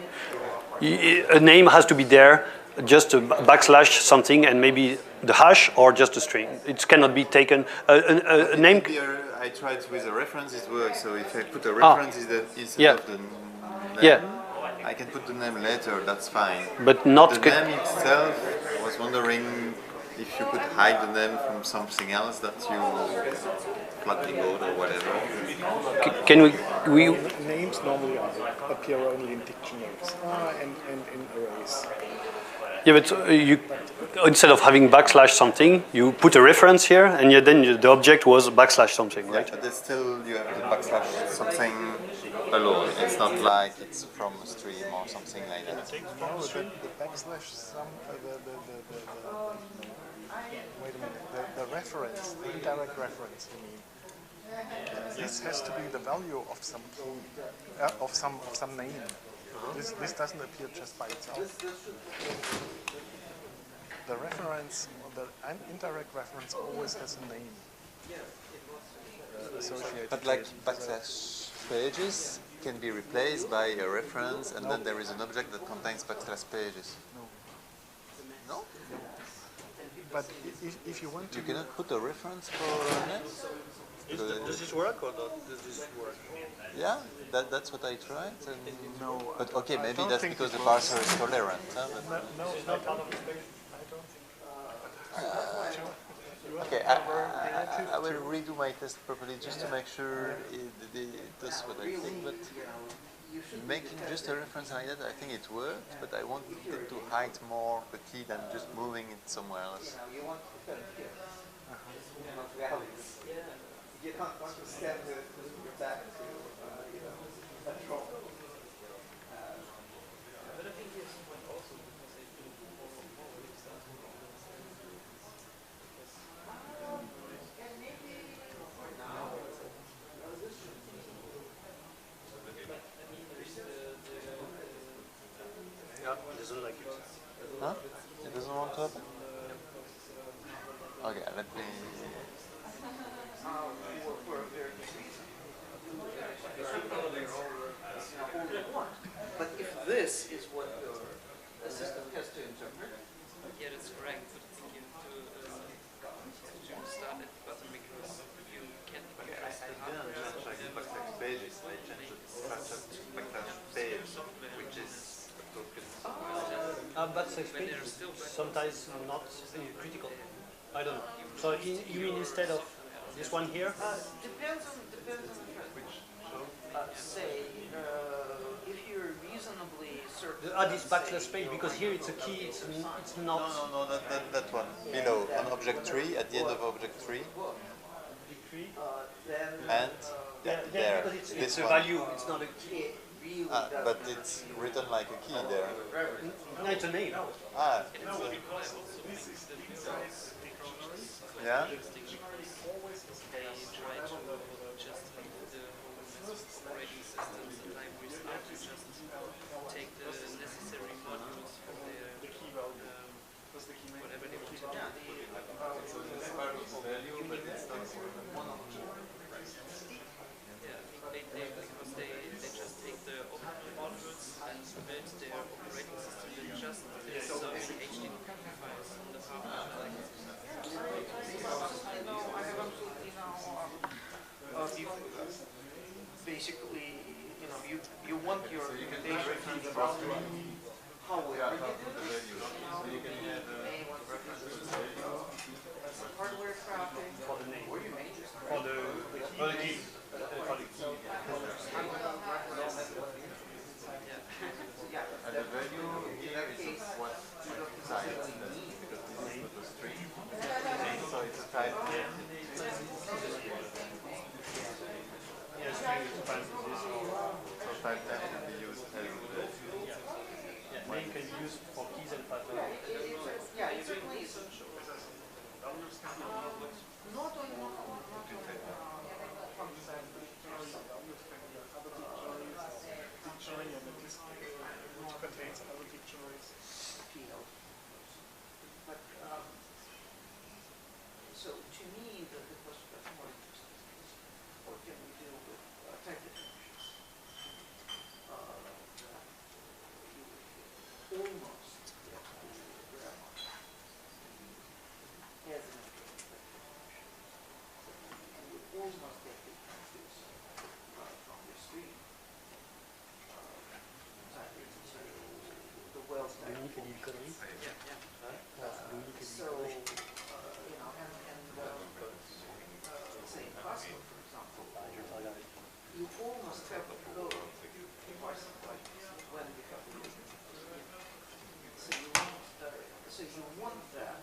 A name has to be there, just a backslash something, and maybe the hash or just a string. It cannot be taken. A name. I tried with a reference, it works. So if I put a reference instead of the name, I can put the name later. That's fine. But not the name itself. I was wondering if you could hide the name from something else that you flatly code or whatever. Can we Names normally appear only in dictionaries and in arrays. Yeah, but you, instead of having backslash something, you put a reference here, and then the object was backslash something, right? Yeah, but it's still you have the backslash something alone. It's not like it's from a stream or something like that. No, the backslash wait a minute. The reference, the indirect reference. You mean? This has to be the value of some key, of some name. This doesn't appear just by itself. The reference, the indirect reference, always has a name associated. But like backslash pages can be replaced by a reference, and then there is an object that contains backslash pages. No. No. But if you want to, you cannot put a reference for a name. Does this work or not? Does this work? Yeah, that's what I tried. no. But okay, maybe don't that's think because it the works. parser is tolerant. Huh? No, not out of Okay, I will redo my test properly just to make sure it does what I think. But making just a reference like that, I think it worked. But I wanted it to hide more the key than just moving it somewhere else. You can't just stand your back to, control. Yeah, it doesn't like it. Huh? It doesn't want to happen? Okay, let me... But if this is what your assistant has to interpret, yeah, that's correct. But you have to start at the bottom because you can't press the hardware. backslash pages. I changed the structure to backslash page, which is a token. Backslash page is sometimes not critical. I don't know. So you mean instead of this one here? depends on the thread. Say, if you're reasonably certain. This backslash page, because here it's a key, it's not. No, that one. Below, on object 3, at the end of object 3. And there, Because this it's a one. value, it's not a key. Really But it's written like a key there. No, it's a name. Yeah? They try to just leave the operating systems and libraries out to just take the necessary modules from their whatever they want to do. Because they just take the modules and build their operating system and just serve HTTP files on the hardware. Basically, you want your implementation to run However you do this, you may want to do some hardware traffic, or you may just yeah, And the value here is what size because this is not a string. So it's type. So type 10 can be used as the. Yeah, you can use for keys and pattern. Yeah, it certainly is. Not on Dictionary and a display which contains other dictionaries. But so to me, the question that's more interesting is what can we do with type definitions? You almost get to grammar as an and you almost get the countries from the screen. The Wells diagram. So, you know, say in Pfeifle, for example, you almost have to go parsing when you have to use it. So you want that.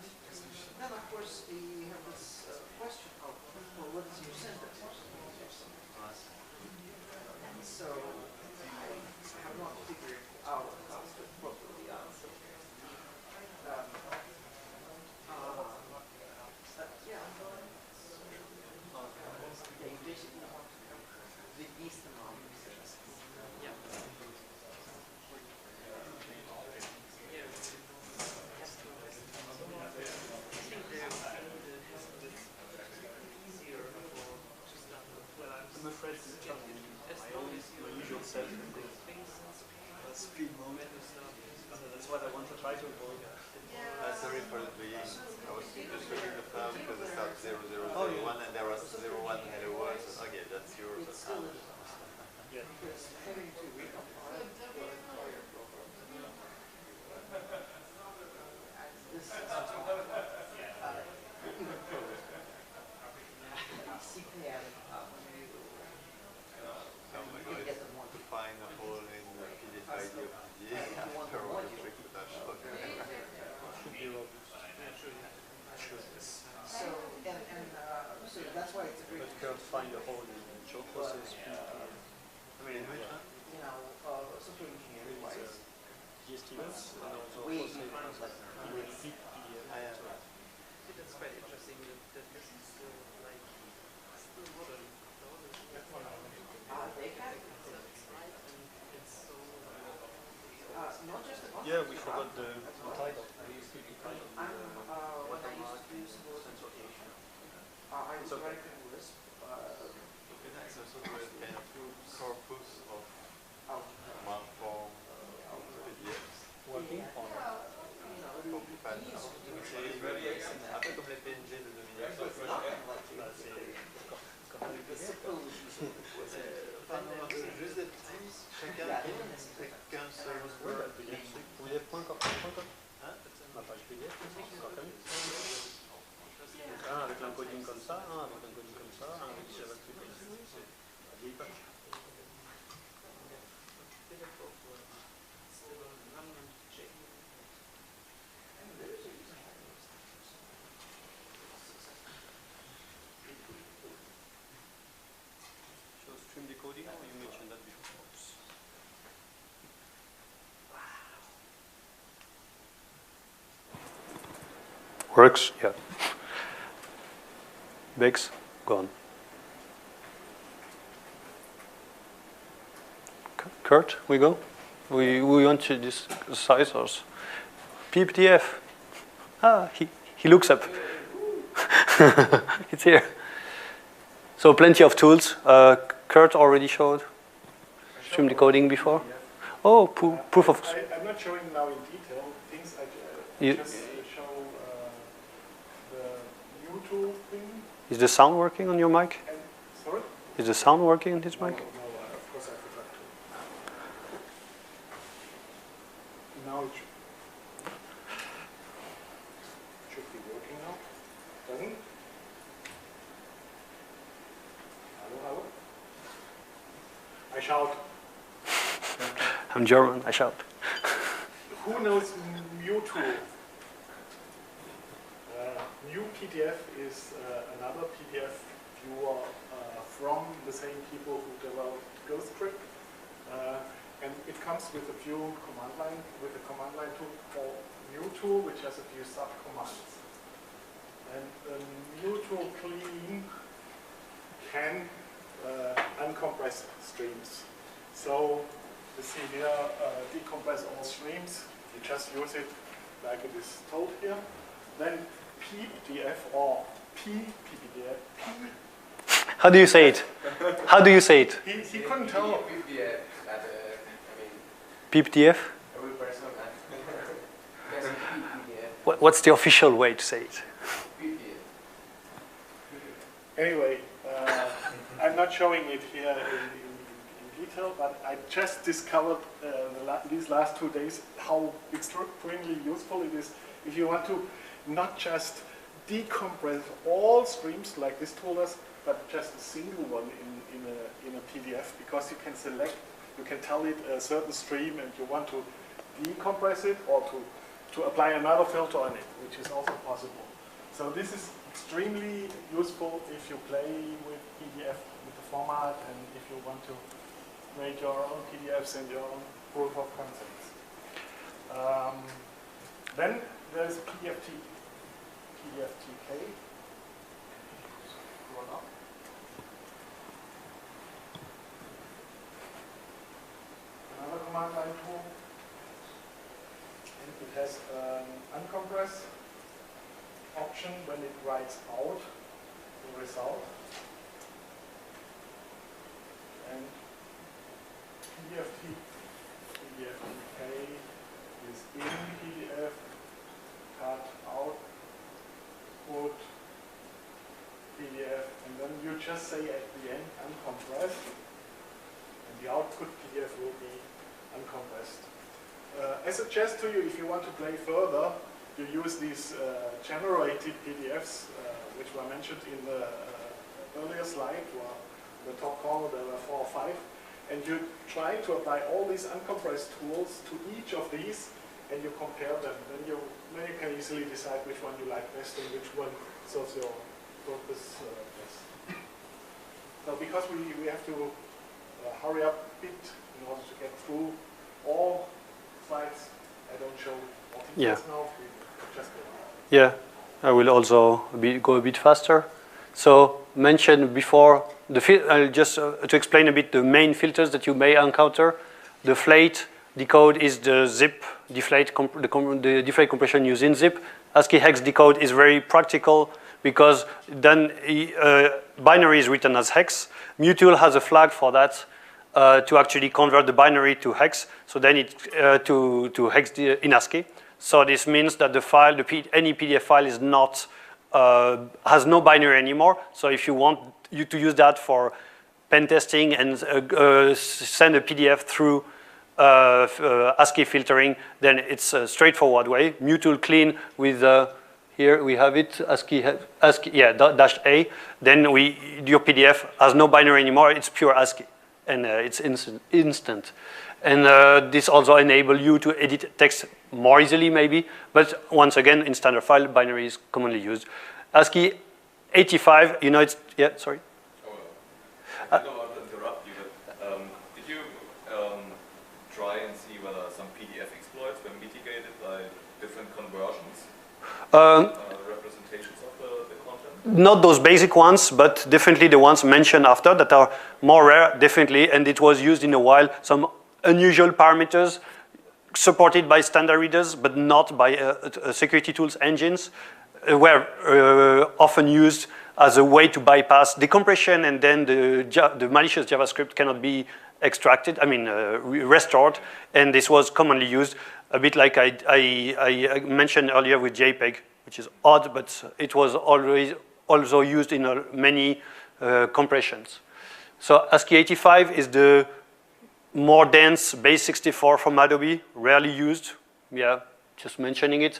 Then, of course, you have this question of, well, what is your syntax? So I have not figured out how to properly answer. Yeah, you basically want to have the least amount of things. Yeah. I'm afraid to jump in my usual self and go speed mode. That's what I want to try to avoid. Sorry for the beginning. I was just looking the file because it starts 0001 and there was 01 hello world. So okay, that's yours. Yeah. To find a hole in the PDF ID of PDA after all the tricks that I showed. Should be robust. So, so that's why it's a great. But can't find a hole in the joke process. I mean, which one? You know, software engineering wise, GSTs and also we say like That's quite interesting that this is still like still modern. they have It's so not just the Yeah, we forgot the title. when I used to do symbol authentication, I was writing Lisp. It's also a kind of corpus of malform PDFs. Working on C'est un peu comme les PNG de Dominique. Juste des petits, chacun seul word. PDF.com. Ma page PDF, un avec l'encoding comme ça, un avec l'encoding comme ça, un avec JavaScript comme ça. 10 pages. So stream decoding, or you mentioned that before? Works, yeah. Bex, gone. Kurt, we go? We want to this size or PPTF. Ah, he looks up. It's here. So plenty of tools. Kurt already showed stream decoding before. Oh, proof of. I'm not showing now in detail things. I just show the YouTube thing. Is the sound working on your mic? Sorry? Is the sound working on this mic? No, of course I forgot to. now it should be working now. Doesn't? Hello, hello. I shout. I'm German, I shout. Who knows MuTool? New PDF is another PDF viewer from the same people who developed Ghostscript. And it comes with a few command line, with a command line tool called MuTool, which has a few sub-commands. And MuTool clean can uncompress streams. So you see here, decompress all streams. You just use it like it is told here. Then PPDF or PPDF. How do you say it? How do you say it? He couldn't tell. PPDF? What's the official way to say it? Anyway, I'm not showing it here in detail, but I just discovered these last 2 days how extremely useful it is if you want to not just decompress all streams like this tool does, but just a single one in a PDF, because you can select, you can tell it a certain stream and you want to decompress it or to apply another filter on it, which is also possible. So this is extremely useful if you play with PDF, with the format, and if you want to make your own PDFs and your own proof of concepts. Then there's PDFTK. Another command line tool. And it has an uncompress option when it writes out the result. And PDFTK is in PDF, cut out, put PDF, and then you just say at the end uncompressed, and the output PDF will be uncompressed. I suggest to you, if you want to play further, you use these generated PDFs, which were mentioned in the earlier slide, or in the top corner there were 4 or 5, and you try to apply all these uncompressed tools to each of these, and you compare them. Then you can easily decide which one you like best and which one serves your purpose best. So because we have to hurry up a bit in order to get through all slides, I don't show all details now. We just go on. Yeah, I will also go a bit faster. So mentioned before, I'll just to explain a bit the main filters that you may encounter. The deflate decode is the zip deflate, the deflate compression used in zip. ASCII hex decode is very practical because then binary is written as hex. MuTool has a flag for that to actually convert the binary to hex. So then it to hex in ASCII. So this means that the file, any PDF file is not has no binary anymore. So if you want you to use that for pen testing and send a PDF through ASCII filtering, then it's a straightforward way. MuTool clean with here we have it ASCII yeah -A. Then your PDF has no binary anymore. It's pure ASCII, and it's instant. And this also enables you to edit text more easily, maybe. But once again, in standard file, binary is commonly used. ASCII 85, you know, it's sorry. I don't want to interrupt you, but did you try and see whether some PDF exploits were mitigated by different conversions, representations of the content? Not those basic ones, but definitely the ones mentioned after that are more rare, definitely, and it was used in a while. Some unusual parameters supported by standard readers, but not by security tools engines, were often used as a way to bypass decompression, and then the malicious JavaScript cannot be extracted, restored, and this was commonly used, a bit like I mentioned earlier with JPEG, which is odd, but it was always also used in many compressions. So ASCII 85 is the more dense base 64 from Adobe, rarely used, yeah, just mentioning it.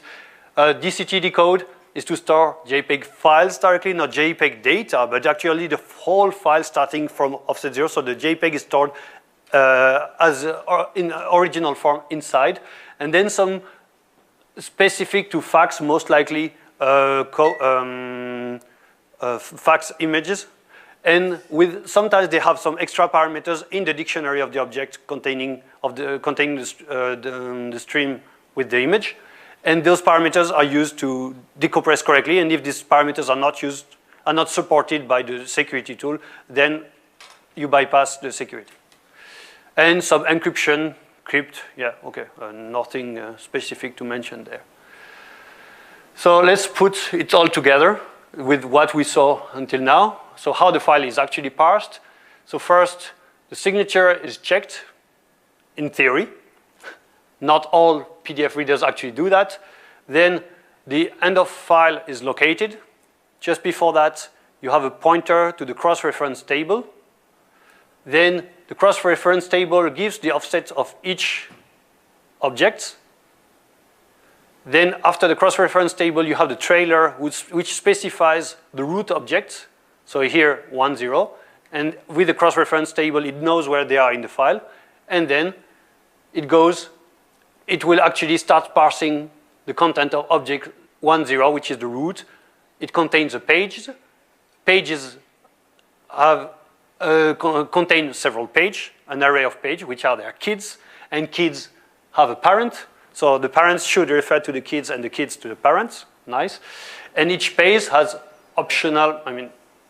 DCT decode is to store JPEG files directly, not JPEG data, but actually the whole file starting from offset 0. So the JPEG is stored in original form inside, and then some specific to fax, most likely fax images, and with sometimes they have some extra parameters in the dictionary of the object containing the stream with the image, and those parameters are used to decompress correctly. And if these parameters are not supported by the security tool, then you bypass the security. And some encryption, crypt, yeah, okay, nothing specific to mention there. So let's put it all together with what we saw until now. So how the file is actually parsed. So first, the signature is checked, in theory. Not all PDF readers actually do that. Then the end of file is located. Just before that, you have a pointer to the cross-reference table. Then the cross-reference table gives the offset of each object. Then after the cross-reference table, you have the trailer which specifies the root object. So here, 1, 0. And with the cross-reference table, it knows where they are in the file. And then it will actually start parsing the content of object 1, 0, which is the root. It contains the pages. Pages have contain several pages, an array of pages, which are their kids, and kids have a parent. So the parents should refer to the kids and the kids to the parents. Nice. And each page has optional,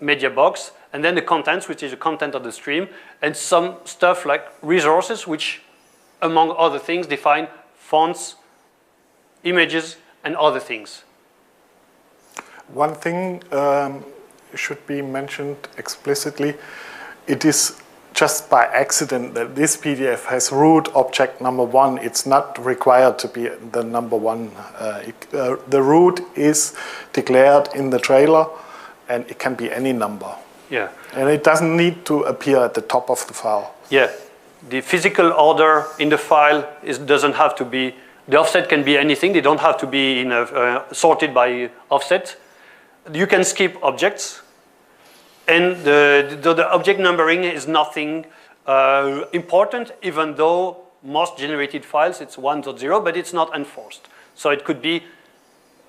media box, and then the contents, which is the content of the stream, and some stuff like resources, which, among other things, define fonts, images, and other things. One thing should be mentioned explicitly. It is just by accident that this PDF has root object number 1. It's not required to be the number 1. The root is declared in the trailer, and it can be any number. Yeah. And it doesn't need to appear at the top of the file. Yeah. The physical order in the file doesn't have to be, the offset can be anything. They don't have to be sorted by offset. You can skip objects. And the object numbering is nothing important, even though most generated files, it's 1.0, but it's not enforced. So it could be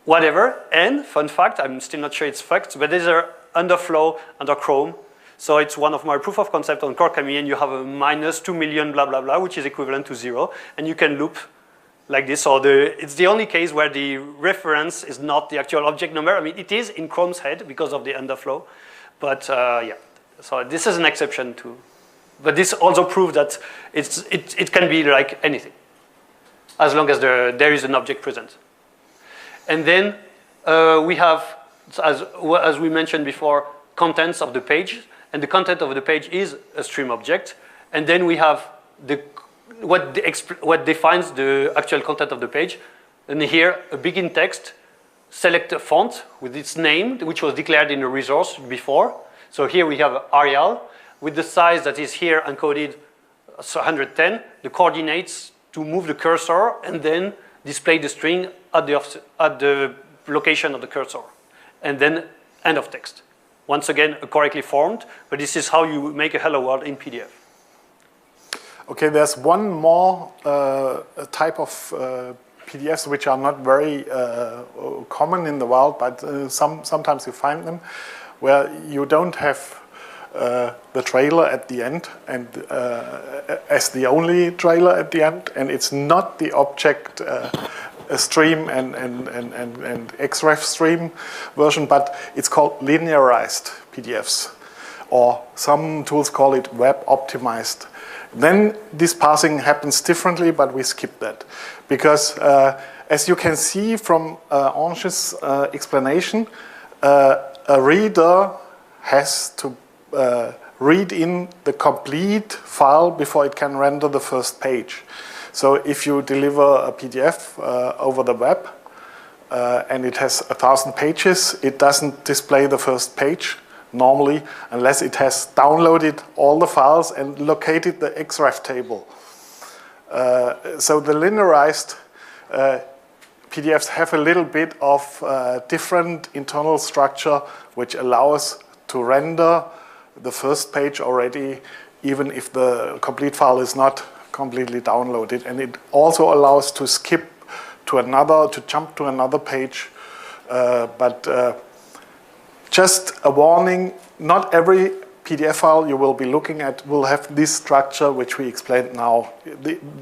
whatever. And fun fact, I'm still not sure it's facts, but these are underflow under Chrome. So it's one of my proof of concept on Core.Kami, and you have a minus 2 million blah, blah, blah, which is equivalent to 0. And you can loop like this. So it's the only case where the reference is not the actual object number. It is in Chrome's head because of the underflow. But yeah, so this is an exception too. But this also proves that it can be like anything, as long as there is an object present. And then we have, as we mentioned before, contents of the page. And the content of the page is a stream object. And then we have what defines the actual content of the page. And here, a begin text. Select a font with its name, which was declared in the resource before. So here we have Arial with the size that is here encoded 110, the coordinates to move the cursor, and then display the string at the location of the cursor. And then end of text. Once again, correctly formed, but this is how you make a hello world in PDF. Okay, there's one more type of PDFs which are not very common in the world, but sometimes you find them, where you don't have the trailer at the end and as the only trailer at the end, and it's not the object stream and XREF stream version, but it's called linearized PDFs, or some tools call it web optimized. Then this parsing happens differently, but we skip that. Because as you can see from Ange's explanation, a reader has to read in the complete file before it can render the first page. So if you deliver a PDF over the web and it has 1,000 pages, it doesn't display the first page normally unless it has downloaded all the files and located the XREF table. So the linearized PDFs have a little bit of different internal structure which allows to render the first page already, even if the complete file is not completely downloaded. And it also allows to skip to jump to another page. Just a warning, not every PDF file you will be looking at will have this structure which we explained now.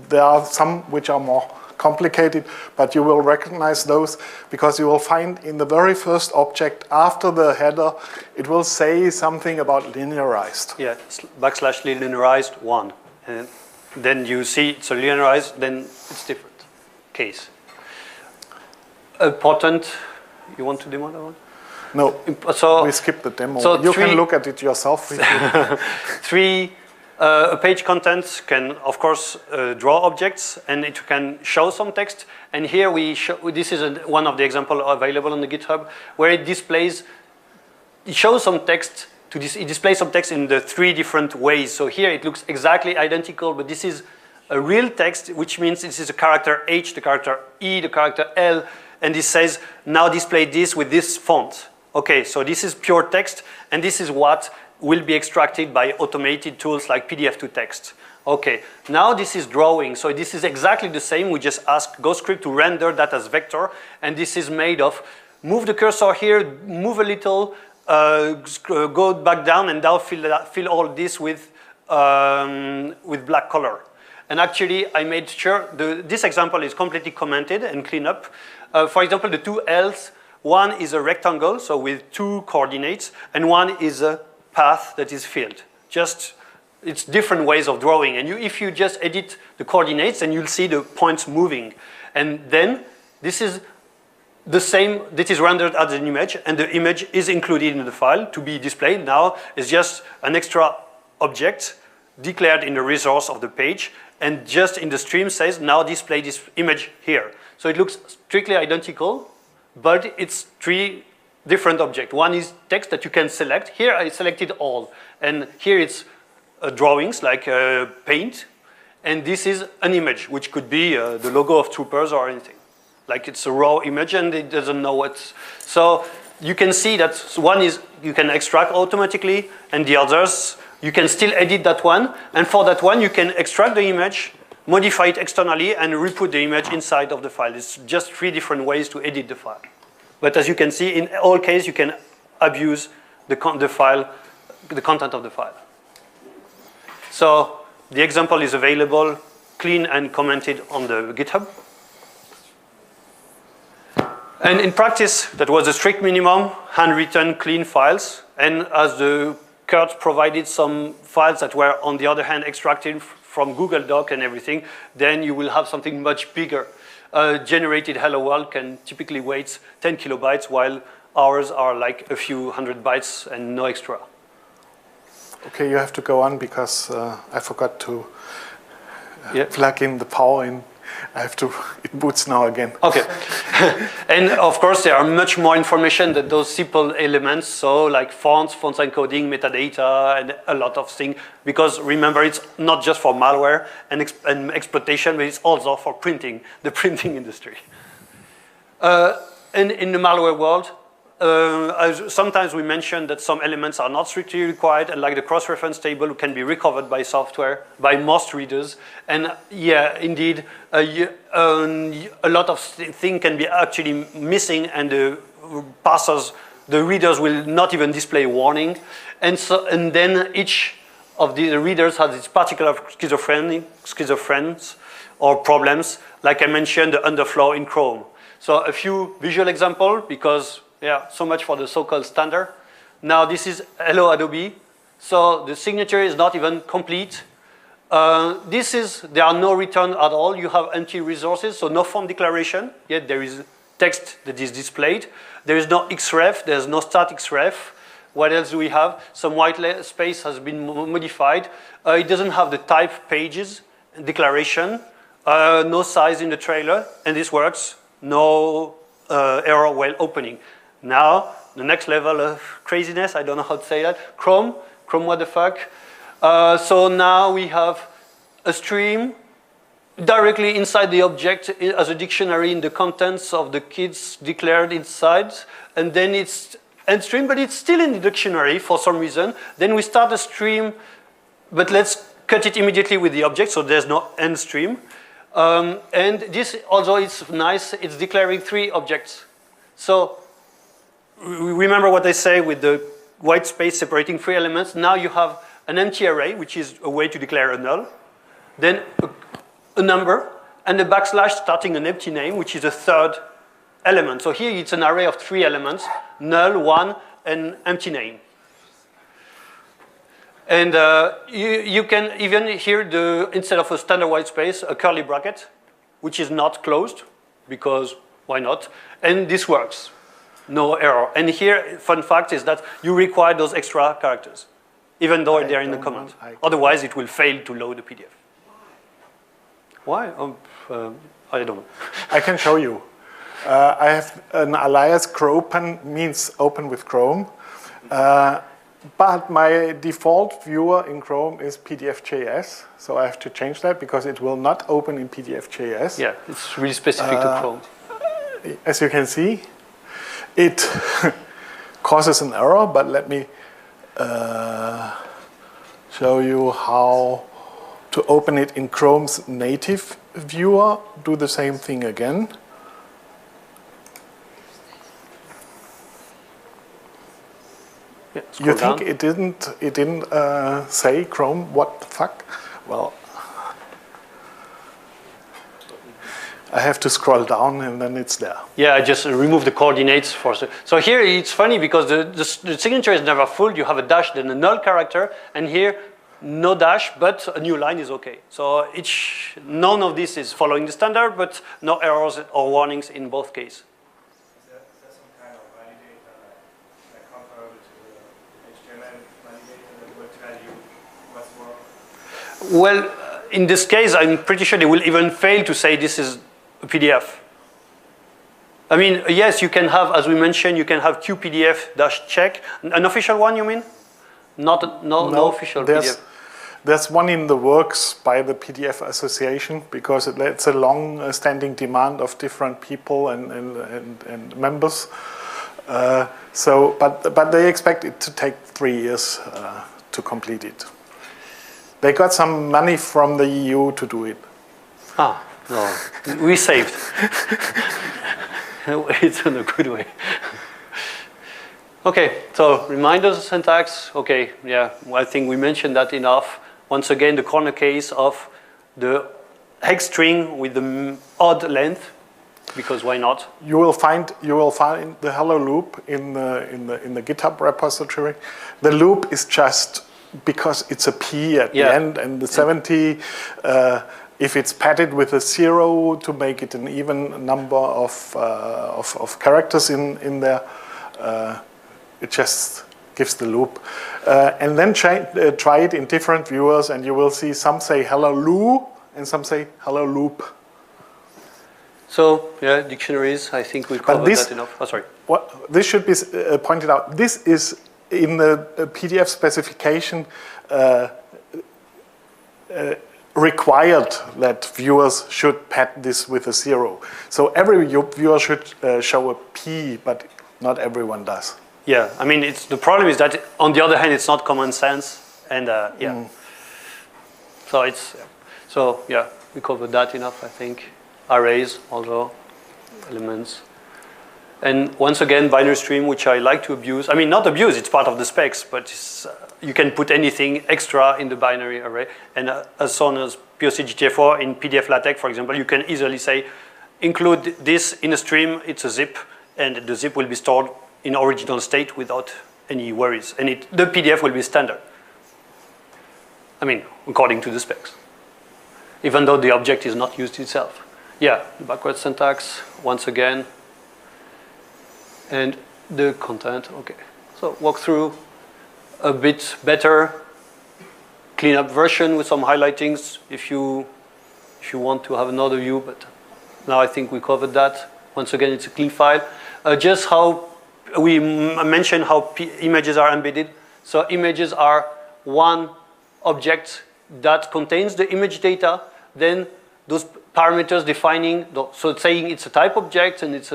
There are some which are more complicated, but you will recognize those because you will find in the very first object after the header, it will say something about linearized. Yeah, backslash linearized 1. And then you see it's a linearized, then it's different case. Important, you want to demo that one? No, so, we skipped the demo. So you can look at it yourself. A page contents can, of course, draw objects, and it can show some text. And here we show, this is one of the examples available on the GitHub, where it shows some text, it displays some text in the 3 different ways. So here it looks exactly identical, but this is a real text, which means this is a character H, the character E, the character L, and this says, now display this with this font. Okay, so this is pure text, and this is what will be extracted by automated tools like PDF2Text. Okay, now this is drawing, so this is exactly the same. We just ask GoScript to render that as vector, and this is made of move the cursor here, move a little, go back down, and now fill all this with black color. And actually, I made sure this example is completely commented and cleaned up. For example, the 2 L's, one is a rectangle, so with 2 coordinates, and one is a path that is filled. It's different ways of drawing. And if you just edit the coordinates, then you'll see the points moving. And then this is the same, that is rendered as an image, and the image is included in the file to be displayed. Now it's just an extra object declared in the resource of the page, and just in the stream says, now display this image here. So it looks strictly identical, but it's 3 different objects. One is text that you can select. Here I selected all. And here it's drawings like paint. And this is an image, which could be the logo of Troopers or anything. Like it's a raw image and it doesn't know what. So you can see that one is you can extract automatically, and the others, you can still edit that one. And for that one, you can extract the image, modify it externally, and re-put the image inside of the file. It's just 3 different ways to edit the file. But as you can see, in all cases, you can abuse the content of the file. So the example is available, clean and commented on the GitHub. And in practice, that was a strict minimum, handwritten, clean files. And as the Kurt provided some files that were, on the other hand, extracted from Google Doc and everything, then you will have something much bigger. Generated Hello World can typically weigh 10 kilobytes, while ours are like a few 100 bytes and no extra. Okay, you have to go on because I forgot to plug in the power in. It boots now again. Okay. And of course, there are much more information than those simple elements. So like fonts encoding, metadata, and a lot of things. Because remember, it's not just for malware and exploitation, but it's also for printing, the printing industry. And in the malware world, sometimes we mention that some elements are not strictly required, and like the cross-reference table can be recovered by software, by most readers. And yeah, indeed, a lot of things can be actually missing, and the parsers, the readers will not even display warning. And then each of the readers has its particular schizophrenies or problems, like I mentioned, the underflow in Chrome. So a few visual examples, because yeah, so much for the so-called standard. Now this is Hello Adobe. So the signature is not even complete. There are no return at all. You have empty resources, so no form declaration, yet there is text that is displayed. There is no xref, there's no static xref. What else do we have? Some white space has been modified. It doesn't have the type pages declaration, no size in the trailer, and this works. No error while opening. Now, the next level of craziness, I don't know how to say that. Chrome, what the fuck? So now we have a stream directly inside the object as a dictionary in the contents of the kids declared inside, and then it's end stream, but it's still in the dictionary for some reason. Then we start a stream, but let's cut it immediately with the object, so there's no end stream. And this, although it's nice, it's declaring 3 objects. So remember what I say with the white space separating 3 elements. Now you have an empty array, which is a way to declare a null, then a number, and a backslash starting an empty name, which is a 3rd element. So here it's an array of 3 elements, null, 1, and empty name. And you can even here, instead of a standard white space, a curly bracket, which is not closed, because why not? And this works, no error. And here, fun fact is that you require those extra characters, even though they're in the command. Otherwise, it will fail to load the PDF. Why? I don't know. I can show you. I have an alias Cropen, means open with Chrome. But my default viewer in Chrome is PDF.js, so I have to change that because it will not open in PDF.js. Yeah, it's really specific to Chrome. As you can see, it causes an error, but let me show you how to open it in Chrome's native viewer. Do the same thing again. Yeah, you think down. It didn't say Chrome, what the fuck? Well, I have to scroll down and then it's there. Yeah, I just remove the coordinates for. So here it's funny because the signature is never full. You have a dash, then a null character, and here no dash, but a new line is okay. So none of this is following the standard, but no errors or warnings in both cases. Is there some kind of validator like comparable to the HTML validator that will tell you what's wrong? Well, in this case, I'm pretty sure they will even fail to say this is a PDF. I mean, yes, you can have, as we mentioned, you can have qpdf-check. An official one, you mean? No official PDF. There's one in the works by the PDF Association because it's a long-standing demand of different people and members. But they expect it to take 3 years to complete it. They got some money from the EU to do it. Ah, no, we saved. It's in a good way. Okay, so reminders, syntax. Okay, yeah, I think we mentioned that enough. Once again, the corner case of the hex string with the odd length, because why not? You will find the hello loop in the GitHub repository. The loop is just because it's a P at the end, and the 70. If it's padded with a 0 to make it an even number of characters in there, it just gives the loop. And then try it in different viewers, and you will see some say hello Lou and some say hello loop. So yeah, dictionaries. I think we covered that enough. Oh, sorry. This should be pointed out. This is in the PDF specification. Required that viewers should pad this with a 0. So every viewer should show a P, but not everyone does. Yeah, I mean, the problem is that on the other hand, it's not common sense, and yeah. So yeah, we covered that enough, I think. Arrays, also elements, and once again, binary stream, which I like to abuse. I mean, not abuse; it's part of the specs, but you can put anything extra in the binary array. And as soon as POC-GTF4 in PDF LaTeX, for example, you can easily say, include this in a stream, it's a zip, and the zip will be stored in original state without any worries. And the PDF will be standard. I mean, according to the specs, even though the object is not used itself. Yeah, backward syntax, once again, and the content, okay. So walk through a bit better clean-up version with some highlightings if you want to have another view, but now I think we covered that. Once again, it's a clean file. Just how we mentioned how images are embedded. So images are one object that contains the image data, then those parameters defining, so saying it's a type object and it's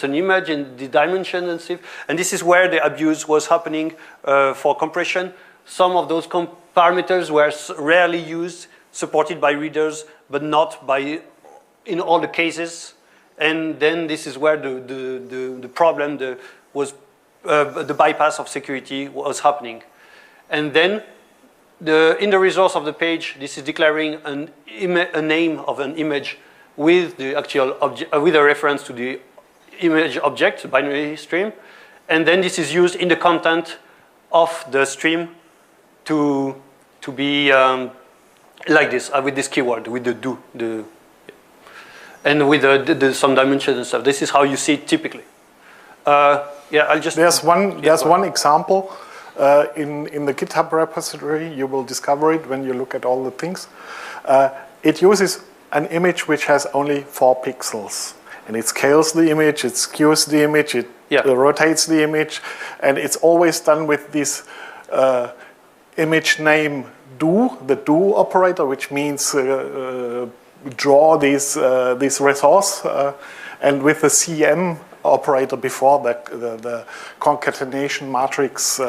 an image and the dimension and stuff. And this is where the abuse was happening for compression. Some of those parameters were rarely used, supported by readers, but not in all the cases. And then this is where the problem was the bypass of security was happening. And then in the resource of the page, this is declaring a name of an image with the actual object, with a reference to the image object, binary stream. And then this is used in the content of the stream to be like this, with this keyword, with the do, and with some dimensions and stuff. This is how you see it typically. Yeah, I'll just. There's one example in the GitHub repository. You will discover it when you look at all the things. It uses an image which has only 4 pixels, and it scales the image, it skews the image, it rotates the image, and it's always done with this image name do, the do operator, which means draw this resource, and with the CM operator before the concatenation matrix,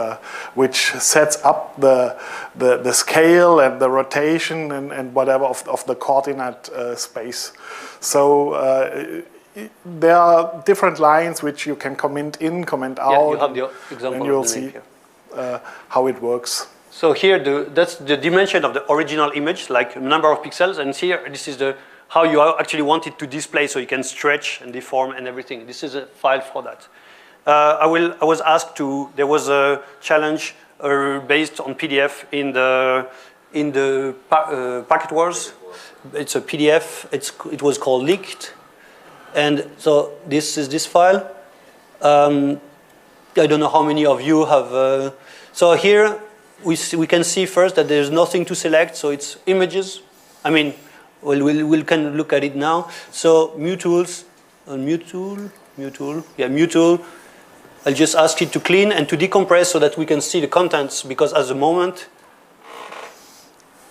which sets up the scale and the rotation and whatever of the coordinate space. So there are different lines which you can comment in, comment out. Yeah, you have the example, and you'll see how it works. So here, that's the dimension of the original image, like number of pixels, and here this is how you actually want it to display, so you can stretch and deform and everything. This is a file for that. I was asked to. There was a challenge based on PDF in the Packet Wars. It's a PDF. It was called Leaked, and so this is this file. I don't know how many of you have. So here we can see first that there's nothing to select. So it's images. I mean. We'll kind of look at it now. So mutools, mutool. I'll just ask it to clean and to decompress so that we can see the contents, because at the moment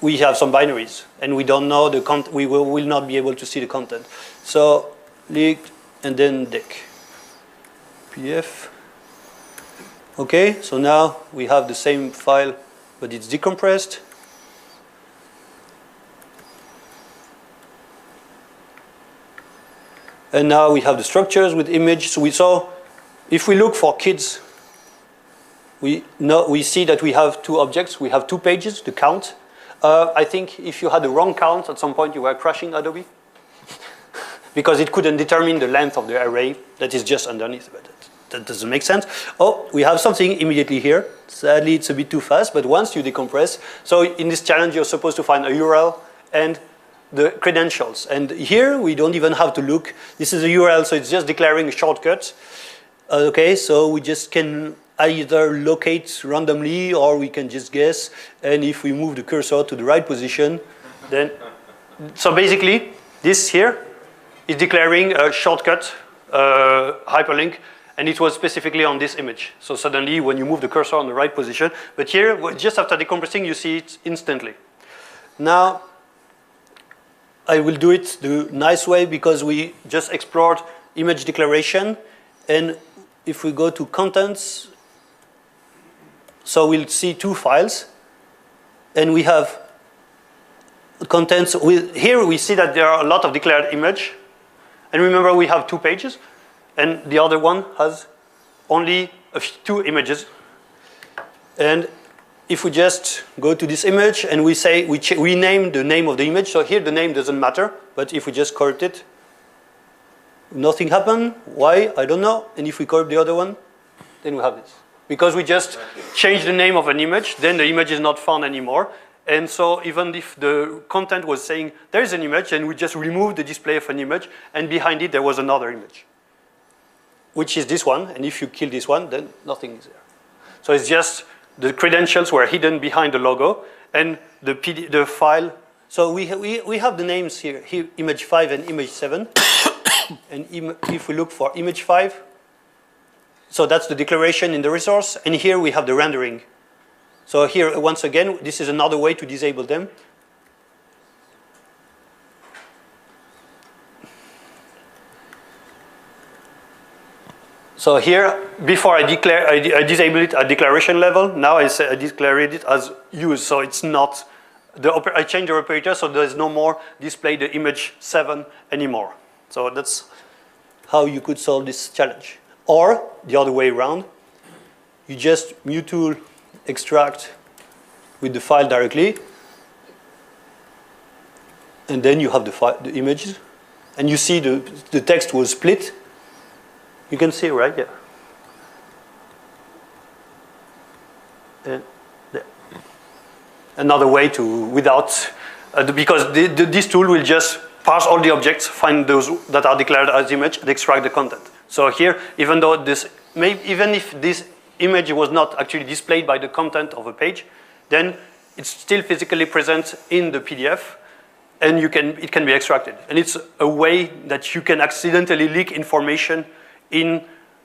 we have some binaries and we don't know the content. We will not be able to see the content. So leaked and then dec. PDF. Okay, so now we have the same file, but it's decompressed. And now we have the structures with image. So we saw, if we look for kids, we see that we have 2 objects. We have 2 pages, the count. I think if you had the wrong count at some point, you were crashing Adobe. Because it couldn't determine the length of the array that is just underneath. But that doesn't make sense. Oh, we have something immediately here. Sadly, it's a bit too fast. But once you decompress, so in this challenge, you're supposed to find a URL and the credentials. And here, we don't even have to look. This is a URL, so it's just declaring a shortcut. Okay, so we just can either locate randomly or we can just guess. And if we move the cursor to the right position, then... So basically, this here is declaring a shortcut hyperlink, and it was specifically on this image. So suddenly, when you move the cursor on the right position, but here, just after decompressing, you see it instantly. Now, I will do it the nice way because we just explored image declaration. And if we go to contents, so we'll see 2 files. And we have contents. Here we see that there are a lot of declared image. And remember, we have 2 pages. And the other one has only 2 images. And if we just go to this image and we say, we name the name of the image. So here the name doesn't matter, but if we just corrupt it, nothing happened. Why? I don't know. And if we corrupt the other one, then we have this. Because we just changed the name of an image, then the image is not found anymore. And so even if the content was saying there is an image, and we just removed the display of an image, and behind it there was another image, which is this one. And if you kill this one, then nothing is there. So it's just the credentials were hidden behind the logo, and the file. So we have the names here image 5 and image 7. And if we look for image 5, so that's the declaration in the resource. And here we have the rendering. So here, once again, this is another way to disable them. So here, before I disable it at declaration level. Now I declare it as use. So it's not, I change the operator, so there's no more display the image 7 anymore. So that's how you could solve this challenge. Or the other way around, you just mutool extract with the file directly, and then you have the images, and you see the text was split. You can see, right? Yeah. And there. Another way to, without, because this tool will just parse all the objects, find those that are declared as image, and extract the content. So here, even though even if this image was not actually displayed by the content of a page, then it's still physically present in the PDF, and it can be extracted. And it's a way that you can accidentally leak information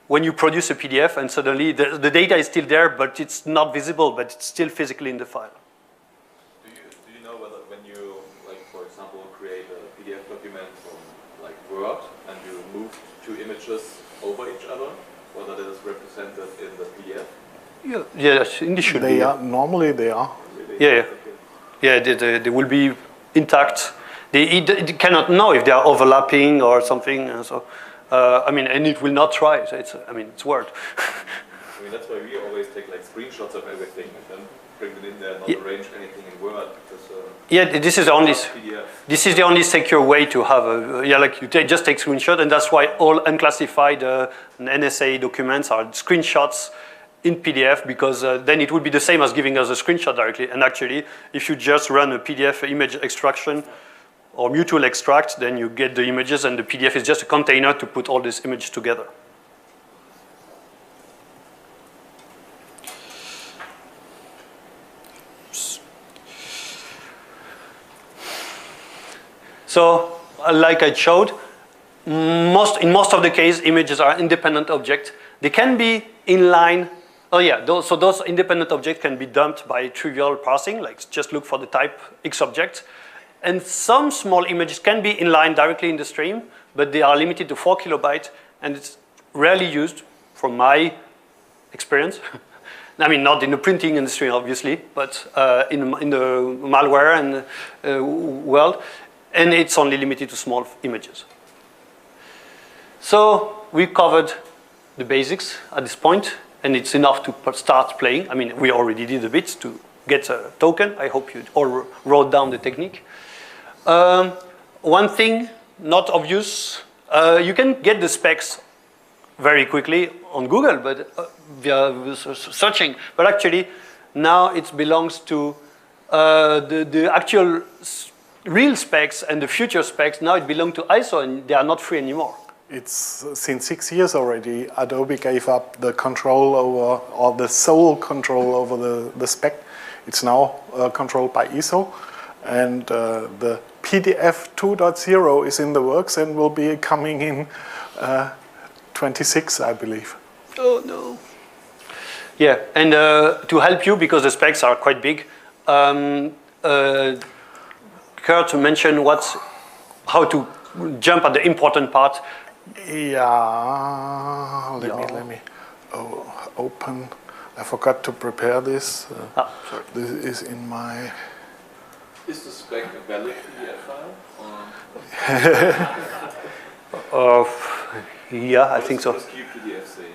when you produce a PDF, and suddenly the data is still there, but it's not visible, but it's still physically in the file. Do you know whether when you, like, for example, create a PDF document from like Word and you move two images over each other, whether that is represented in the PDF? Yeah, yes, in this should be. Normally they are. Really? Yeah, yeah. Yeah, they will be intact. It cannot know if they are overlapping or something, and so. I mean, and it will not try. So it's Word. I mean, that's why we always take like screenshots of everything and then bring it in there, not arrange anything in Word. Because, yeah, this is the only. PDF. This is the only secure way to have a. Yeah, like you just take screenshot, and that's why all unclassified NSA documents are screenshots in PDF, because then it would be the same as giving us a screenshot directly. And actually, if you just run a PDF image extraction or mutual extract, then you get the images, and the PDF is just a container to put all these images together. So, like I showed, in most of the case, images are independent objects. They can be inline. Oh yeah, so those independent objects can be dumped by trivial parsing, like just look for the type X object. And some small images can be inline directly in the stream, but they are limited to 4 kilobytes, and it's rarely used, from my experience. I mean, not in the printing industry, obviously, but in the malware and world, and it's only limited to small images. So we covered the basics at this point, and it's enough to start playing. I mean, we already did a bit to get a token. I hope you all wrote down the technique. One thing not obvious, you can get the specs very quickly on Google, but via searching. But actually, now it belongs to the actual real specs and the future specs. Now it belongs to ISO, and they are not free anymore. It's since 6 years already, Adobe gave up the control over, or the sole control over the spec. It's now controlled by ISO, and the PDF 2.0 is in the works and will be coming in 26, I believe. Oh no. Yeah, and to help you, because the specs are quite big, Kurt mentioned how to jump at the important part. Yeah, let me open. I forgot to prepare this. Sorry. This is in my. Is the spec a valid PDF file? Yeah, I think so. What does QPDF say?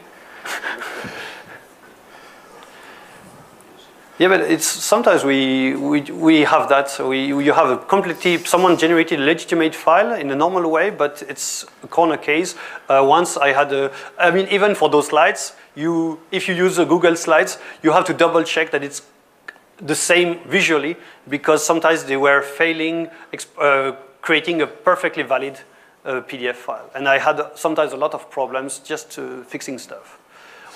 Yeah, but it's sometimes we have that. So you have a completely someone generated a legitimate file in a normal way, but it's a corner case. Once I had I mean, even for those slides, if you use the Google Slides, you have to double check that it's the same visually, because sometimes they were failing creating a perfectly valid PDF file, and I had sometimes a lot of problems just fixing stuff.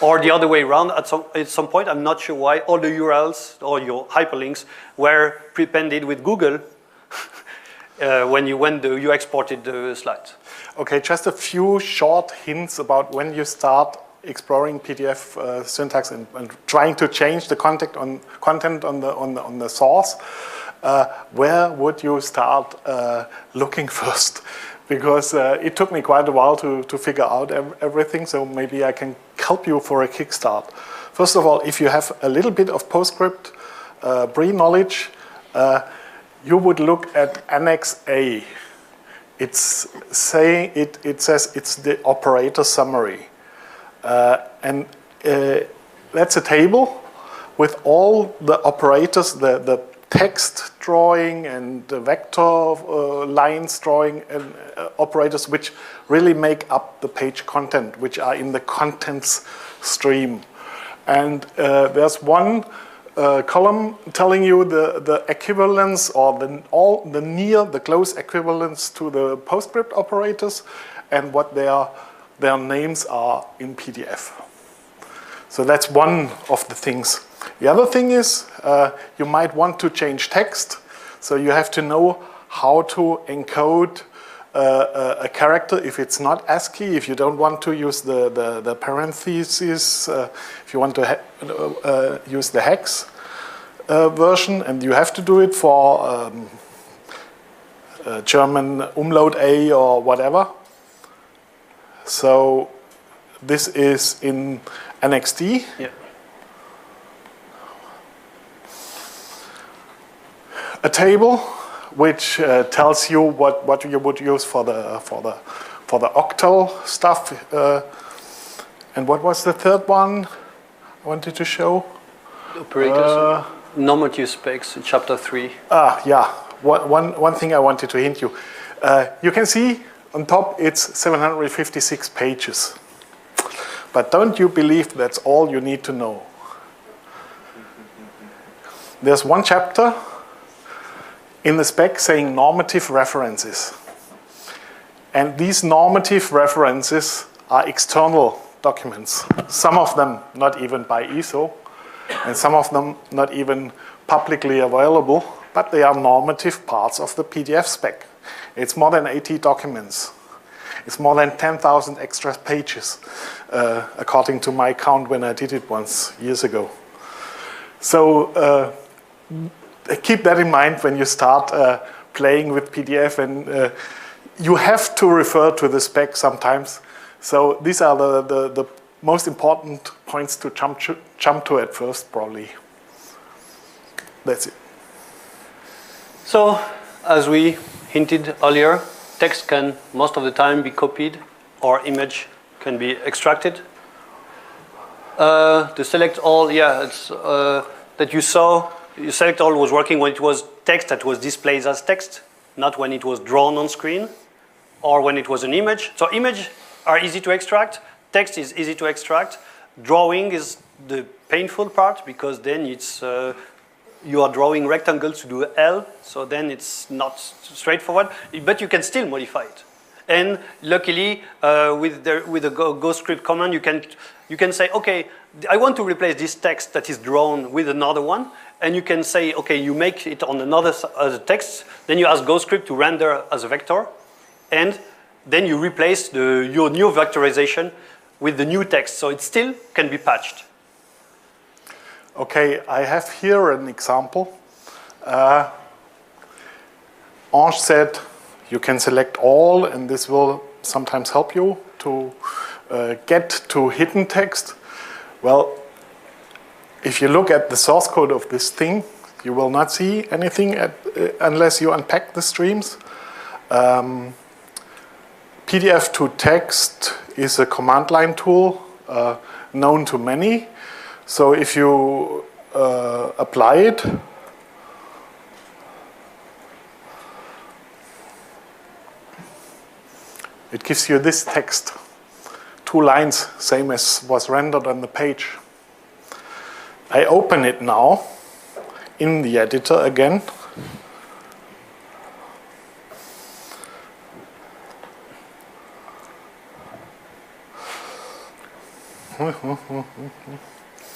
Or the other way around, at some point, I'm not sure why, all the URLs or your hyperlinks were prepended with Google when you exported the slides. Okay, just a few short hints about when you start exploring PDF syntax and trying to change the content on the source. Where would you start looking first? because it took me quite a while to figure out everything, so maybe I can help you for a kickstart. First of all, if you have a little bit of PostScript pre-knowledge, you would look at Annex A. It's saying it says it's the operator summary, and that's a table with all the operators, the text drawing and the vector lines drawing and operators which really make up the page content, which are in the contents stream. And there's one column telling you the equivalence or the close equivalence to the PostScript operators and what their names are in PDF. So that's one of the things. The other thing is you might want to change text, so you have to know how to encode a character if it's not ASCII, if you don't want to use the parentheses, if you want to use the hex version, and you have to do it for German Umlaut A or whatever. So this is in Annex D. Yeah. A table which tells you what you would use for the octal stuff. And what was the third one I wanted to show? Operators, normative specs, chapter 3. Yeah. One thing I wanted to hint you. You can see on top it's 756 pages. But don't you believe that's all you need to know. There's one chapter in the spec saying normative references. And these normative references are external documents. Some of them not even by ISO, and some of them not even publicly available, but they are normative parts of the PDF spec. It's more than 80 documents. It's more than 10,000 extra pages, according to my count when I did it once years ago. So keep that in mind when you start playing with PDF, and you have to refer to the spec sometimes. So these are the most important points to jump to at first, probably. That's it. So, as we hinted earlier, text can most of the time be copied, or image can be extracted. The select all, yeah, it's that you saw. You select all was working when it was text that was displayed as text, not when it was drawn on screen, or when it was an image. So image are easy to extract. Text is easy to extract. Drawing is the painful part because then it's you are drawing rectangles to do L, so then it's not straightforward, but you can still modify it. And luckily, with the GoScript command, you can say, okay, I want to replace this text that is drawn with another one, and you can say, okay, you make it on another as a text, then you ask GoScript to render as a vector, and then you replace your new vectorization with the new text, so it still can be patched. Okay, I have here an example. Ange said you can select all, and this will sometimes help you to get to hidden text. Well, if you look at the source code of this thing, you will not see anything unless you unpack the streams. PDF to text is a command line tool known to many. So if you apply it, it gives you this text. 2 lines, same as was rendered on the page. I open it now in the editor again.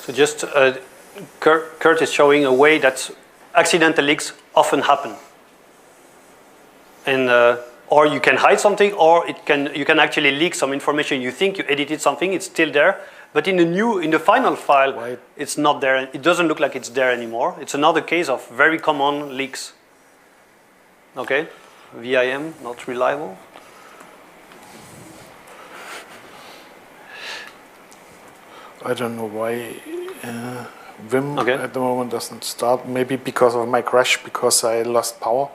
So just Kurt is showing a way that accidental leaks often happen, and or you can hide something, or you can actually leak some information. You think you edited something, it's still there, but in the final file, right, it's not there. It doesn't look like it's there anymore. It's another case of very common leaks. Okay, VIM not reliable. I don't know why Vim Okay. at the moment doesn't start. Maybe because of my crash, because I lost power.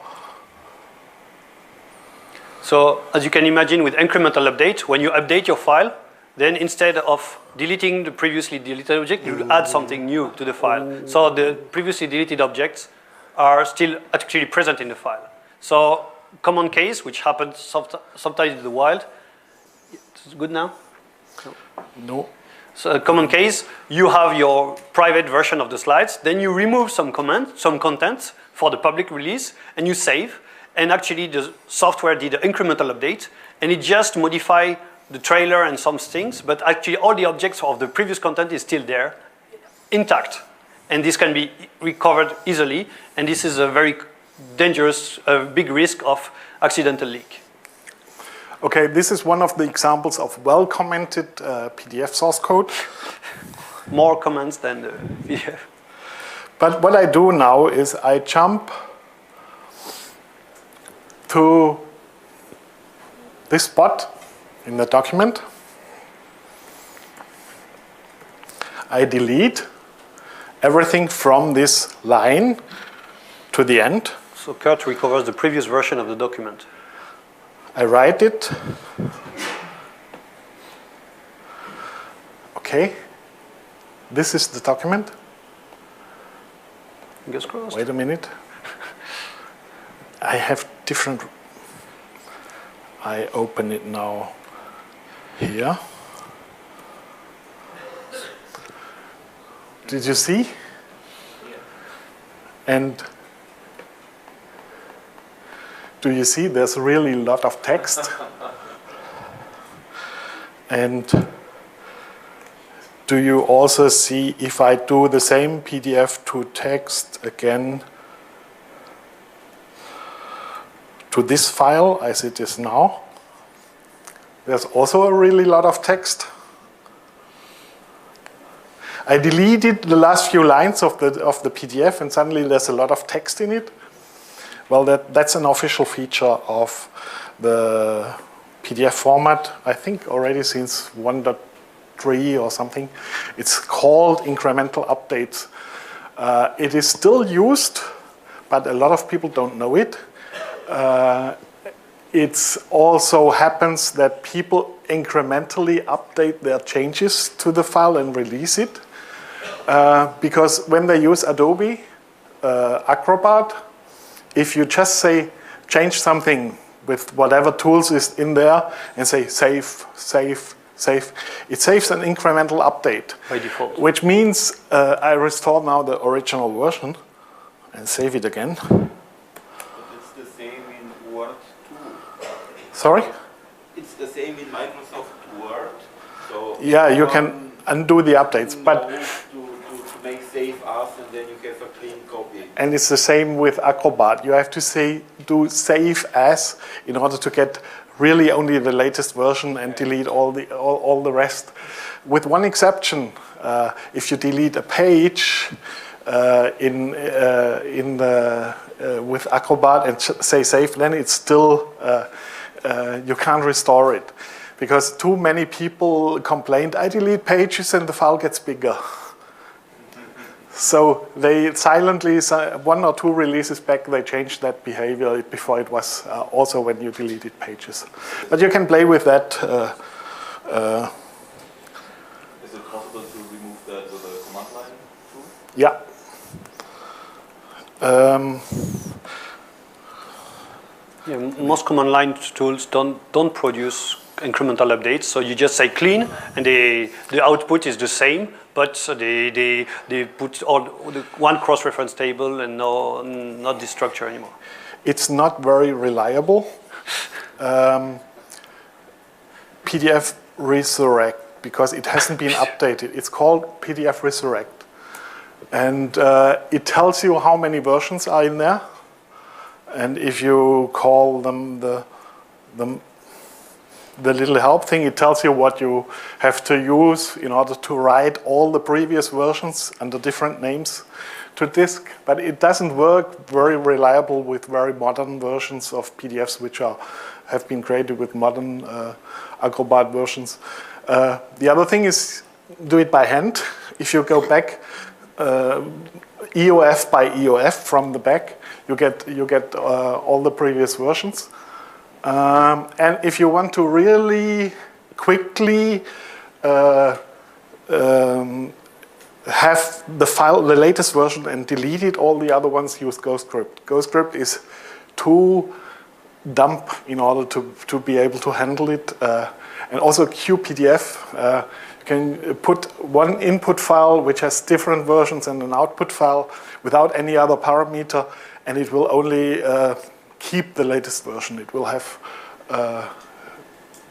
So as you can imagine with incremental update, when you update your file, then instead of deleting the previously deleted object, you add something new to the file. So the previously deleted objects are still actually present in the file. So common case, which happens sometimes in the wild. It's good now? No. So a common case, you have your private version of the slides, then you remove some content for the public release, and you save. And actually the software did an incremental update, and it just modified the trailer and some things, but actually all the objects of the previous content is still there, intact. And this can be recovered easily, and this is a very dangerous, big risk of accidental leak. Okay, this is one of the examples of well-commented PDF source code. More comments than the PDF. But what I do now is I jump to this spot in the document. I delete everything from this line to the end. So Kurt recovers the previous version of the document. I write it. Okay. This is the document. Fingers crossed. Wait a minute. I have different. I open it now here. Did you see? Yeah. And do you see there's really a lot of text? And do you also see if I do the same PDF to text again to this file as it is now? There's also a really lot of text. I deleted the last few lines of the PDF, and suddenly there's a lot of text in it. Well, that's an official feature of the PDF format, I think already since 1.3 or something. It's called Incremental Updates. It is still used, but a lot of people don't know it. It also happens that people incrementally update their changes to the file and release it. Because when they use Adobe Acrobat, if you just say change something with whatever tools is in there and say save, save, save, it saves an incremental update. By default. Which means I restore now the original version and save it again. But it's the same in Word too. Sorry? It's the same in Microsoft Word. So Yeah, you can undo the updates, but to make save as, and then you have a clean copy. and it's the same with Acrobat. You have to do save as in order to get really only the latest version and delete all the rest. With one exception, if you delete a page with Acrobat and say save, then it's still you can't restore it. Because too many people complained, I delete pages and the file gets bigger. So they silently, one or two releases back, they changed that behavior. Before it was also when you deleted pages. But you can play with that. Is it possible to remove that with a command line tool? Yeah. Yeah, most command line tools don't produce incremental updates, so you just say clean, and the output is the same, but they put all the one cross-reference table and not this structure anymore. It's not very reliable. PDF Resurrect, because it hasn't been updated. It's called PDF Resurrect. And it tells you how many versions are in there. And if you call them the little help thing, it tells you what you have to use in order to write all the previous versions under different names to disk. But it doesn't work very reliable with very modern versions of PDFs which have been created with modern Acrobat versions. The other thing is do it by hand. If you go back EOF by EOF from the back, you get all the previous versions. And if you want to really quickly have the file, the latest version, and delete it, all the other ones use GoScript. GoScript is too dumb in order to be able to handle it. And also QPDF, you can put one input file which has different versions and an output file without any other parameter, and it will only keep the latest version. It will have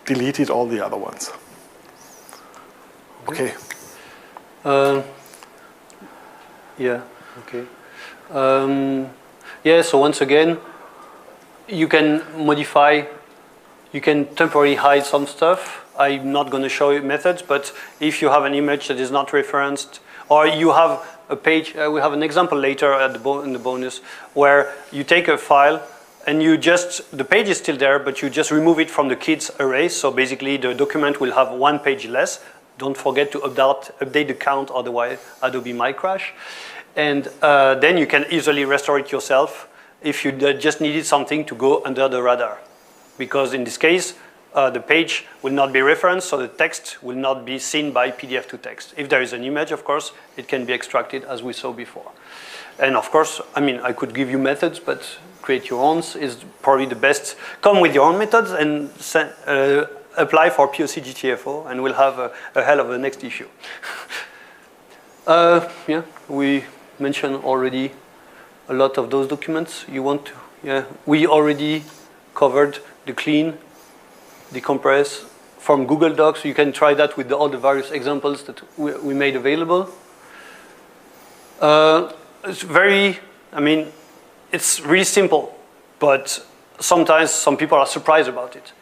deleted all the other ones. Okay. Yeah, okay. Yeah, so once again, you can modify, you can temporarily hide some stuff. I'm not going to show you methods, but if you have an image that is not referenced, or you have a page, we have an example later at in the bonus, where you take a file and you just, the page is still there, but you just remove it from the kids array. So basically the document will have one page less. Don't forget to update the count, otherwise Adobe might crash. And then you can easily restore it yourself if you just needed something to go under the radar. Because in this case, the page will not be referenced, so the text will not be seen by PDF to text. If there is an image, of course, it can be extracted as we saw before. And of course, I mean, I could give you methods, but create your own is probably the best. Come with your own methods and apply for POC GTFO, and we'll have a hell of a next issue. Yeah, we mentioned already a lot of those documents. You want to, yeah, we already covered the clean, decompress from Google Docs. You can try that with all the various examples that we made available. It's very, I mean, it's really simple, but sometimes some people are surprised about it.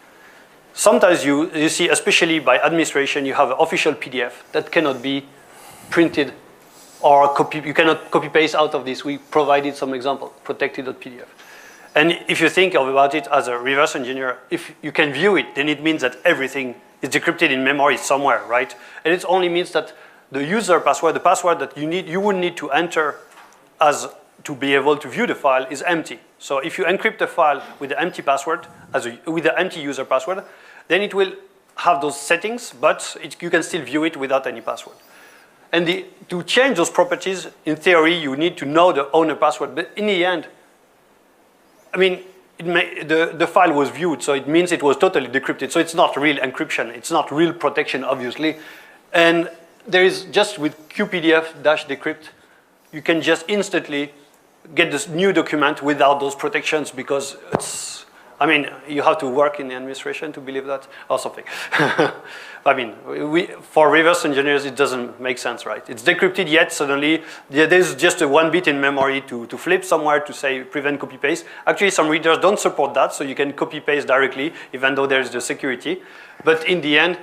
Sometimes you see, especially by administration, you have an official PDF that cannot be printed or you cannot copy paste out of this. We provided some example, protected.pdf. And if you think about it as a reverse engineer, if you can view it, then it means that everything is decrypted in memory somewhere, right? And it only means that the user password, the password that you would need to enter to be able to view the file is empty. So if you encrypt the file with the empty password, with the empty user password, then it will have those settings, but you can still view it without any password. And to change those properties, in theory, you need to know the owner password. But in the end, I mean, the file was viewed, so it means it was totally decrypted. So it's not real encryption. It's not real protection, obviously. And there is just with QPDF-decrypt, you can just instantly get this new document without those protections, because it's, I mean, you have to work in the administration to believe that, or something. I mean, for reverse engineers, it doesn't make sense, right? It's decrypted, yet suddenly there's just a 1 bit in memory to flip somewhere to say prevent copy paste. Actually, some readers don't support that, so you can copy paste directly, even though there's the security. But in the end,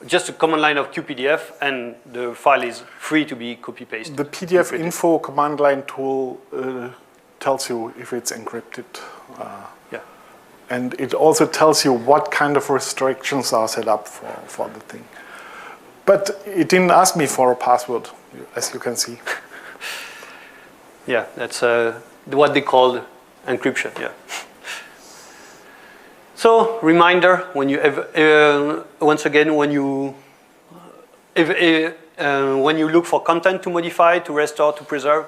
just a command line of QPDF, and the file is free to be copy pasted. The PDF info command line tool tells you if it's encrypted. Yeah. And it also tells you what kind of restrictions are set up for the thing. But it didn't ask me for a password, as you can see. Yeah, that's what they call encryption, yeah. So, reminder, when you once again, when you look for content to modify, to restore, to preserve,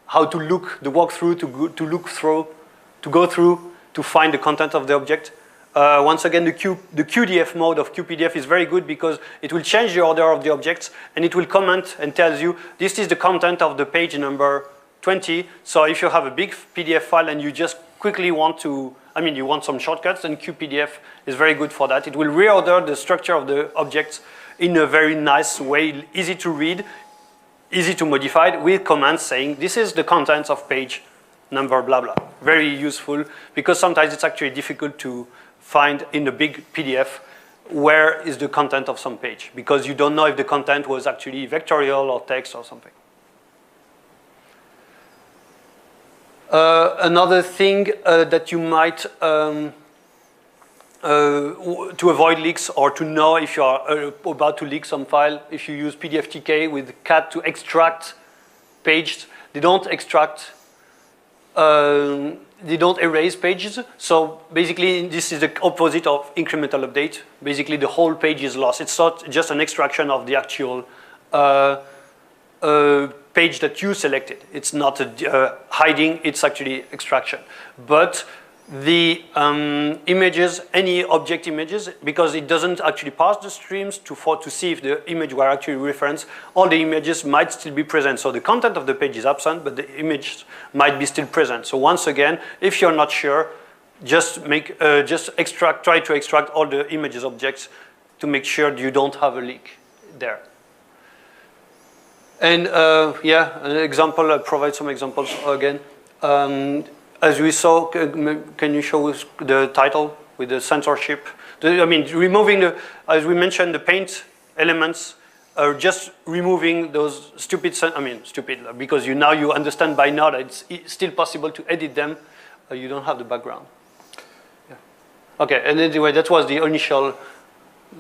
how to look, the walkthrough to go through to find the content of the object. Once again, the QDF mode of QPDF is very good because it will change the order of the objects, and it will comment and tells you this is the content of the page number 20. So if you have a big PDF file and you just quickly want to, I mean, you want some shortcuts, then QPDF is very good for that. It will reorder the structure of the objects in a very nice way, easy to read, easy to modify, with commands saying this is the contents of page number blah blah. Very useful, because sometimes it's actually difficult to find in a big PDF where is the content of some page, because you don't know if the content was actually vectorial or text or something. Another thing that you might to avoid leaks or to know if you are about to leak some file, if you use PDFTK with cat to extract pages, they don't extract, they don't erase pages. So basically, this is the opposite of incremental update. Basically, the whole page is lost. It's not just an extraction of the actual page that you selected. It's not hiding, it's actually extraction. But the images, any object images, because it doesn't actually pass the streams to see if the image were actually referenced, all the images might still be present. So the content of the page is absent, but the image might be still present. So once again, if you're not sure, just try to extract all the images objects to make sure you don't have a leak there. And yeah, an example, I'll provide some examples again. As we saw, can you show us the title with the censorship? I mean, removing the, as we mentioned, the paint elements, just removing those stupid, because now you understand by now that it's still possible to edit them. You don't have the background. Yeah. Okay, and anyway, that was the initial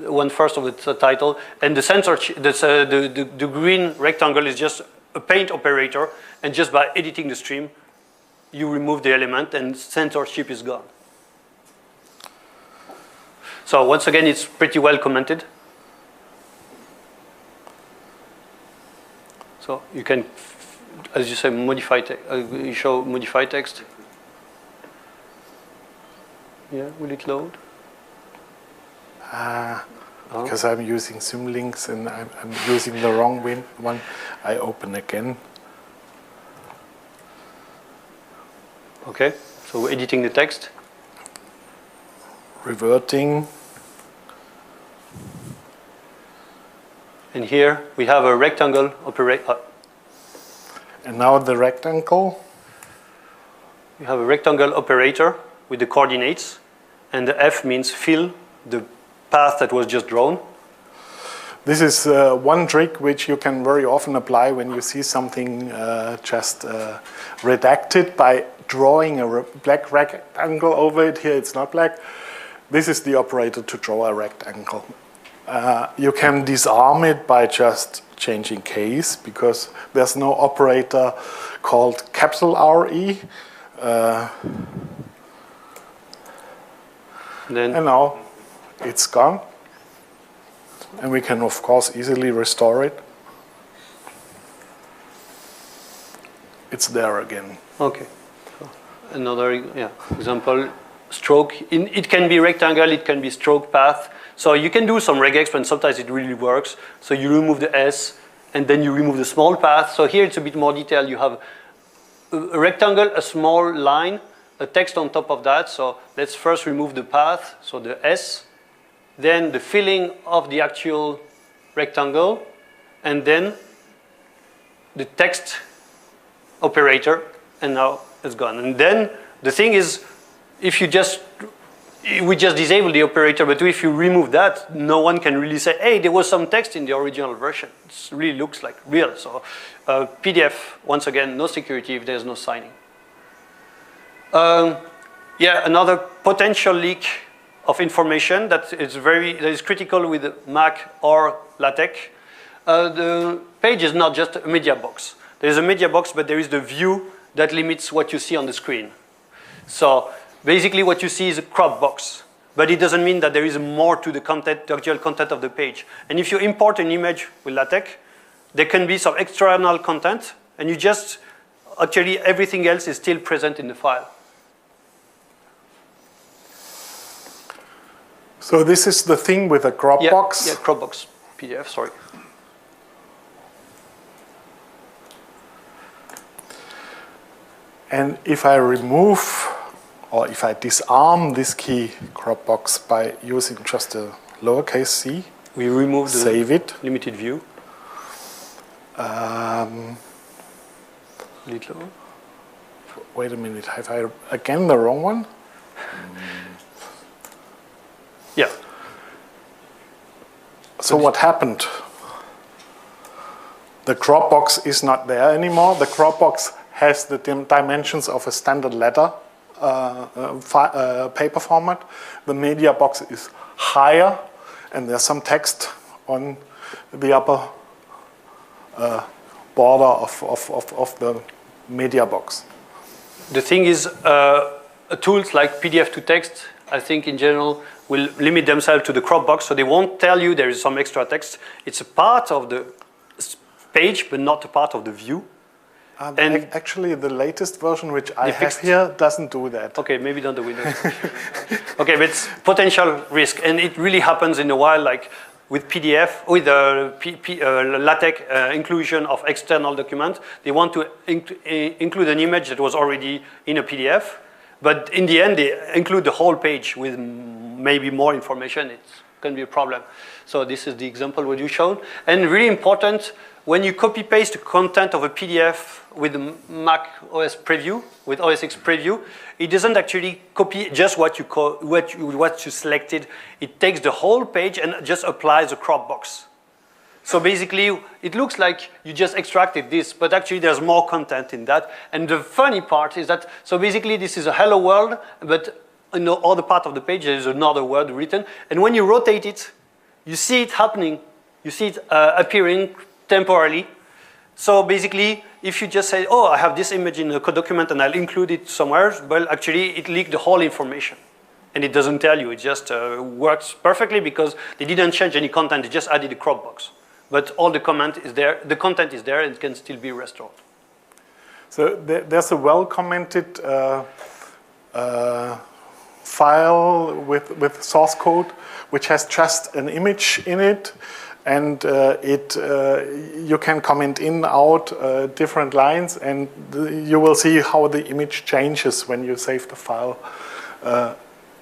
one first of the title. And the censorship, the green rectangle is just a paint operator, and just by editing the stream, you remove the element and censorship is gone. So once again, it's pretty well commented. So you can, as you say, modify you show modify text. Yeah, will it load? Because I'm using symlinks and I'm using the wrong one. I open again. Okay, so we're editing the text. Reverting. And here we have a rectangle operator. And now the rectangle. We have a rectangle operator with the coordinates, and the F means fill the path that was just drawn. This is one trick which you can very often apply when you see something just redacted by drawing a black rectangle over it. Here it's not black. This is the operator to draw a rectangle. You can disarm it by just changing case, because there's no operator called capital RE. And now it's gone. And we can, of course, easily restore it. It's there again. Okay. Another example, stroke. It can be rectangle, it can be stroke path. So you can do some regex, but sometimes it really works. So you remove the S, and then you remove the small path. So here it's a bit more detailed. You have a rectangle, a small line, a text on top of that. So let's first remove the path, so the S, then the filling of the actual rectangle, and then the text operator, and now it's gone. And then the thing is, if you we just disable the operator, but if you remove that, no one can really say, hey, there was some text in the original version. It really looks like real. So PDF, once again, no security if there's no signing. Yeah, another potential leak of information that is critical with Mac or LaTeX. The page is not just a media box. There is a media box, but there is the view that limits what you see on the screen. So basically what you see is a crop box, but it doesn't mean that there is more to the content, the actual content of the page. And if you import an image with LaTeX, there can be some external content, and you just, actually everything else is still present in the file. So this is the thing with a crop box? Yeah, crop box PDF, sorry. And if I remove, or if I disarm this key crop box by using just a lowercase c, we remove the save it. Limited view. Little. Wait a minute, have I again the wrong one? Yeah. So what happened? The crop box is not there anymore. The crop box has the dimensions of a standard letter paper format, the media box is higher, and there's some text on the upper border of the media box. The thing is, tools like PDF to text, I think in general, will limit themselves to the crop box, so they won't tell you there is some extra text. It's a part of the page, but not a part of the view. And actually, the latest version, which I have here, doesn't do that. Okay, maybe not the Windows. Okay, but it's potential risk, and it really happens in a while, like with PDF, with LaTeX inclusion of external document. They want to include an image that was already in a PDF, but in the end, they include the whole page with maybe more information. It can be a problem. So this is the example what you showed, and really important. When you copy-paste the content of a PDF with the Mac OS preview, with OS X preview, it doesn't actually copy just what you selected. It takes the whole page and just applies a crop box. So basically, it looks like you just extracted this, but actually there's more content in that. And the funny part is that, so basically this is a hello world, but in the other part of the page there is another word written. And when you rotate it, you see it happening. You see it appearing temporarily. So basically, if you just say, oh, I have this image in a document and I'll include it somewhere, well, actually, it leaked the whole information. And it doesn't tell you. It just works perfectly because they didn't change any content. They just added a crop box. But all the content is there, and it can still be restored. So there's a well-commented file with source code, which has just an image in it. And you can comment in, out different lines, and you will see how the image changes when you save the file.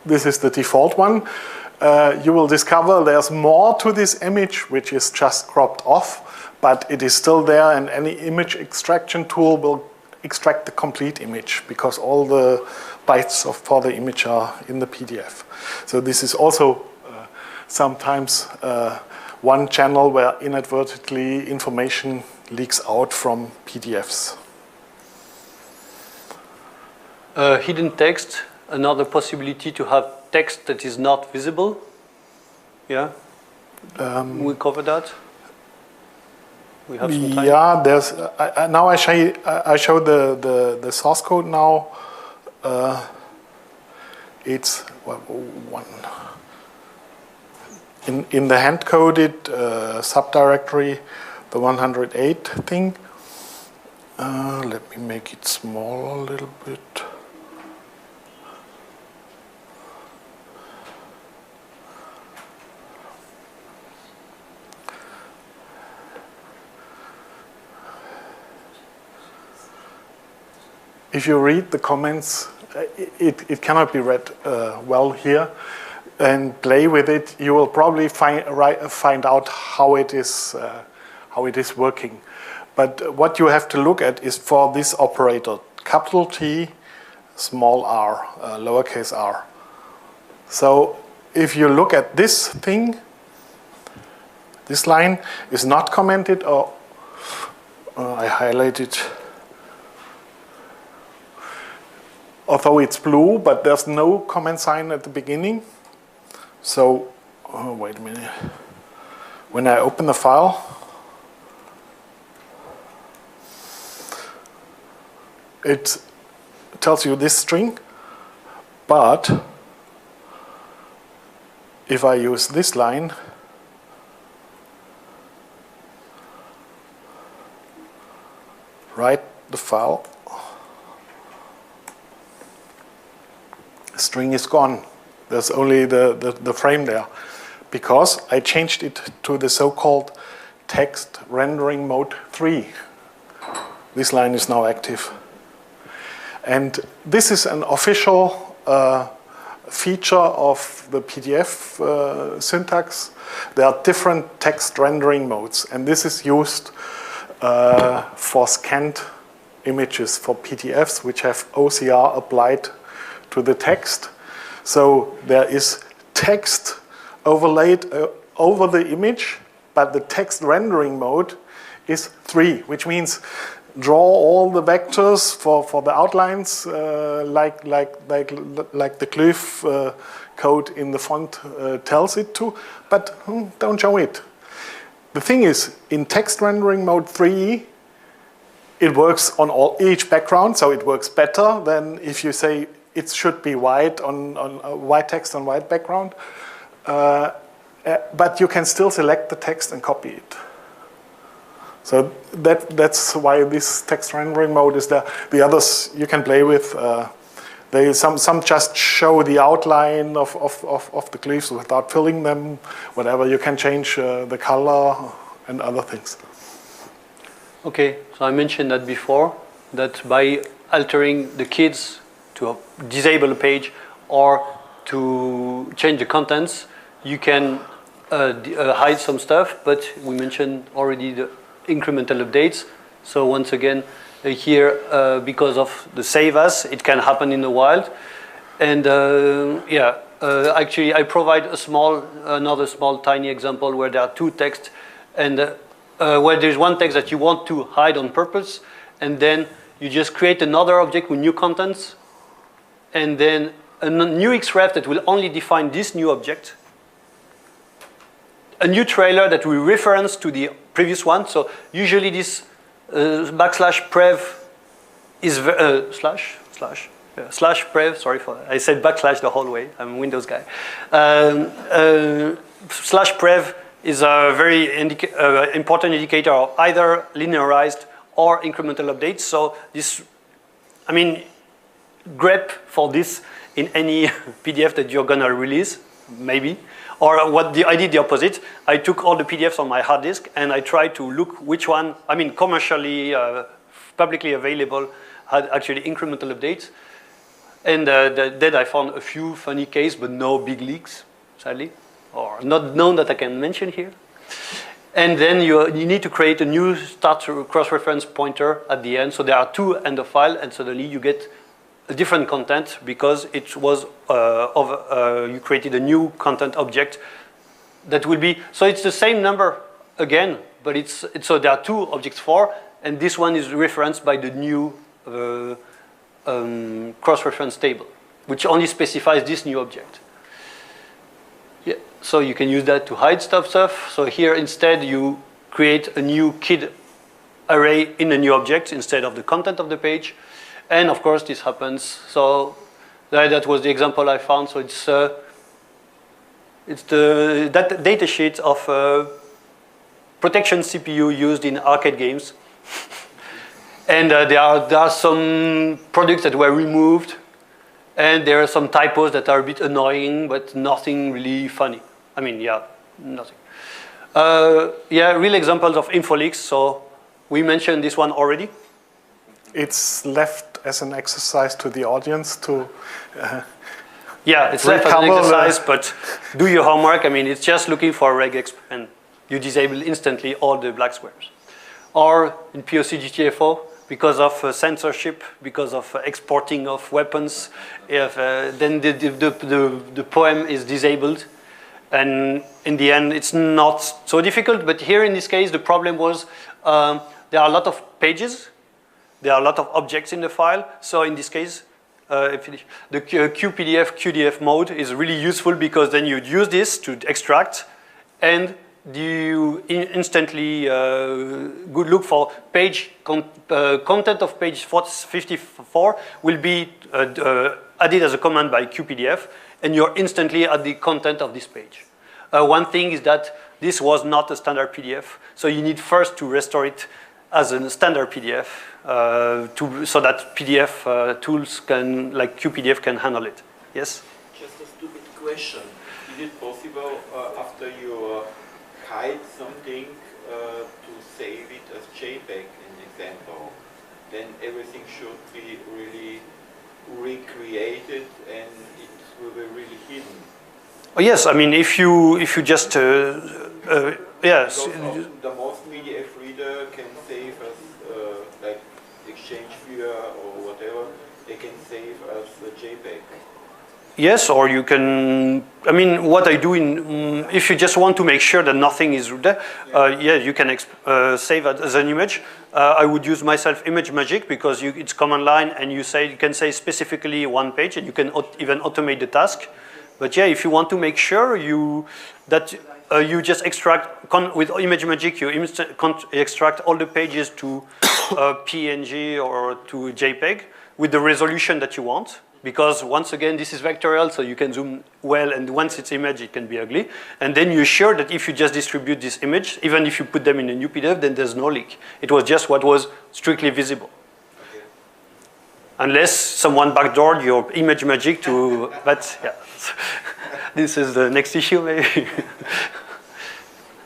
This is the default one. You will discover there's more to this image, which is just cropped off, but it is still there, and any image extraction tool will extract the complete image because all the bytes for the image are in the PDF. So this is also sometimes one channel where inadvertently information leaks out from PDFs. Hidden text, another possibility to have text that is not visible. Yeah, we cover that. We have some time. Yeah, there's. Now I show the source code now. It's one. In the hand-coded subdirectory, the 108 thing. Let me make it small a little bit. If you read the comments, it cannot be read well here. And play with it, you will probably find out how it is working. But what you have to look at is for this operator, capital T, small r, lowercase r. So if you look at this thing, this line is not commented, or I highlight it. Although it's blue, but there's no comment sign at the beginning. So, oh, wait a minute. When I open the file, it tells you this string, but if I use this line, write the file, string is gone. There's only the frame there, because I changed it to the so-called text rendering mode 3. This line is now active. And this is an official feature of the PDF syntax. There are different text rendering modes, and this is used for scanned images for PDFs which have OCR applied to the text. So there is text overlaid over the image, but the text rendering mode is 3, which means draw all the vectors for the outlines like the glyph code in the font tells it to, but don't show it. The thing is, in text rendering mode 3, it works on each background, so it works better than if you say it should be white on white text on white background. But you can still select the text and copy it. So that's why this text rendering mode is there. The others you can play with. Some just show the outline of the glyphs without filling them. Whatever, you can change the color and other things. Okay, so I mentioned that before, that by altering the kids to disable a page or to change the contents, you can hide some stuff, but we mentioned already the incremental updates. So once again, here, because of the save as, it can happen in the wild. And actually I provide another small tiny example where there are two texts, and where there's one text that you want to hide on purpose, and then you just create another object with new contents, and then a new xref that will only define this new object, a new trailer that will reference to the previous one. So usually this /prev is /prev. Sorry for that. I said backslash the whole way. I'm a Windows guy. /prev is a very important indicator of either linearized or incremental updates. So this, I mean, grep for this in any PDF that you're gonna release, maybe. Or I did the opposite. I took all the PDFs on my hard disk and I tried to look which one, I mean, commercially, publicly available, had actually incremental updates. And then I found a few funny cases, but no big leaks, sadly, or not known that I can mention here. And then you need to create a new start cross-reference pointer at the end. So there are two end of file, and suddenly you get a different content because it was you created a new content object that will be, so it's the same number again, but so there are two objects for, and this one is referenced by the new cross-reference table, which only specifies this new object. Yeah, so you can use that to hide stuff. So here instead you create a new kid array in a new object instead of the content of the page. And of course this happens. So that was the example I found. So it's that data sheet of protection CPU used in arcade games. And there are some products that were removed, and there are some typos that are a bit annoying, but nothing really funny. I mean, yeah, nothing. Yeah, real examples of info leaks. So we mentioned this one already. It's left as an exercise to the audience to yeah, it's left as an exercise, but do your homework. I mean, it's just looking for regexp, and you disable instantly all the black squares. Or in POC GTFO, because of censorship, because of exporting of weapons, if, then the poem is disabled. And in the end, it's not so difficult. But here in this case, the problem was there are a lot of pages. There are a lot of objects in the file. So in this case, the QPDF mode is really useful because then you use this to extract, and you instantly look for page content of page 54 will be added as a command by QPDF, and you're instantly at the content of this page. One thing is that this was not a standard PDF, so you need first to restore it as a standard PDF so that PDF tools can, like QPDF, can handle it. Yes? Just a stupid question. Is it possible after you hide something to save it as JPEG in example, then everything should be really recreated and it will be really hidden? Oh, yes, I mean if you just yes. The most PDF reader can save as like Exchange viewer or whatever, they can save as a JPEG. Yes, or you can, I mean, what I do if you just want to make sure that nothing is there, yeah, you can save it as an image. I would use myself image magic because it's command line and you can say specifically one page and you can even automate the task. But yeah, if you want to make sure that you just extract, with image magic, you extract all the pages to PNG or to JPEG with the resolution that you want. Because once again, this is vectorial, so you can zoom well, and once it's image, it can be ugly. And then you're sure that if you just distribute this image, even if you put them in a new PDF, then there's no leak. It was just what was strictly visible. Okay. Unless someone backdoored your image magic to, but yeah. This is the next issue, maybe.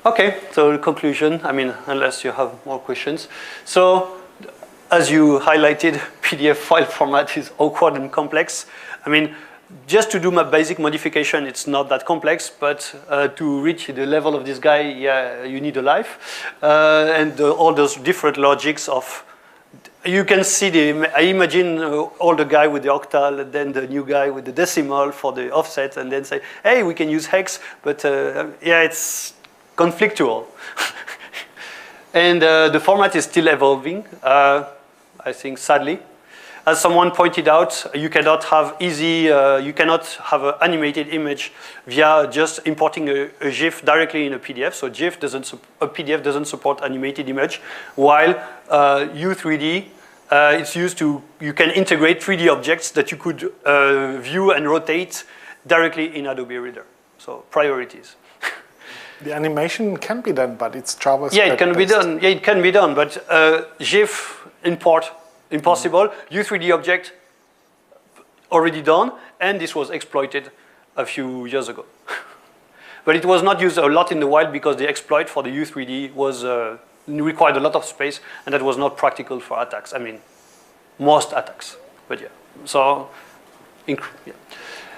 Okay, so conclusion, I mean, unless you have more questions. So, as you highlighted, PDF file format is awkward and complex. I mean, just to do my basic modification, it's not that complex, but to reach the level of this guy, yeah, you need a life. And all those different logics of, you can see I imagine all the guy with the octal, and then the new guy with the decimal for the offset, and then say, hey, we can use hex, but yeah, it's conflictual. And the format is still evolving. I think, sadly. As someone pointed out, you cannot have you cannot have an animated image via just importing a GIF directly in a PDF. So a PDF doesn't support animated image, while U3D, it's used to, you can integrate 3D objects that you could view and rotate directly in Adobe Reader. So priorities. The animation can be done, but it's JavaScript. Yeah, it can be done. Yeah, it can be done, but GIF import impossible. U3D object already done, and this was exploited a few years ago. But it was not used a lot in the wild because the exploit for the U3D was required a lot of space, and that was not practical for attacks. I mean, most attacks, but yeah. So, yeah.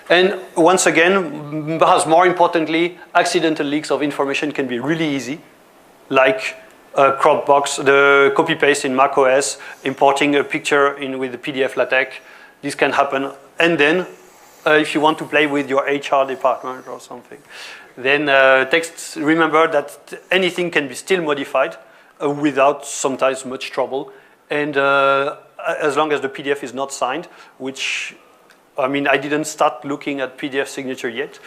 And once again, perhaps more importantly, accidental leaks of information can be really easy, like crop box, the copy paste in macOS, importing a picture with the PDF LaTeX. This can happen. And then, if you want to play with your HR department or something, then remember that anything can be still modified without sometimes much trouble. And as long as the PDF is not signed, which, I mean, I didn't start looking at PDF signature yet.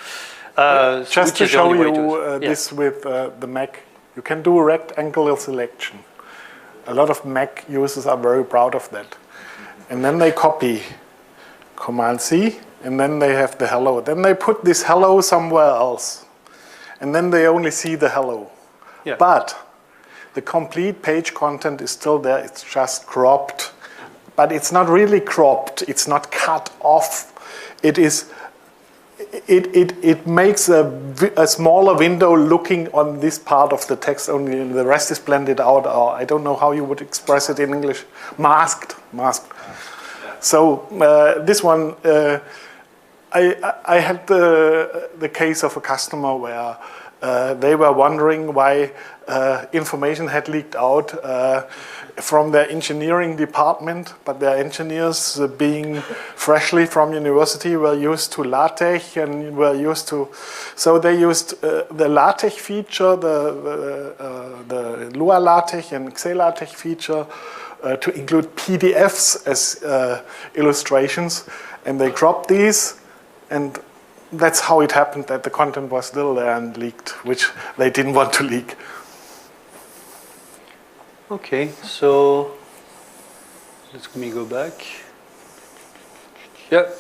Just to show you this with the Mac, you can do rectangular selection. A lot of Mac users are very proud of that. And then they copy Command-C, and then they have the hello. Then they put this hello somewhere else. And then they only see the hello. Yeah. But the complete page content is still there. It's just cropped. But it's not really cropped. It's not cut off. It is. It makes a smaller window looking on this part of the text only, and the rest is blended out. Or I don't know how you would express it in English. Masked. So this one, I had the case of a customer where they were wondering why information had leaked out from their engineering department, but their engineers, being freshly from university, were used to LaTeX and were used to, so they used the LaTeX feature, the Lua LaTeX and XeLaTeX feature to include PDFs as illustrations, and they cropped these, and that's how it happened that the content was still there and leaked, which they didn't want to leak. Okay, so let me go back. Yeah,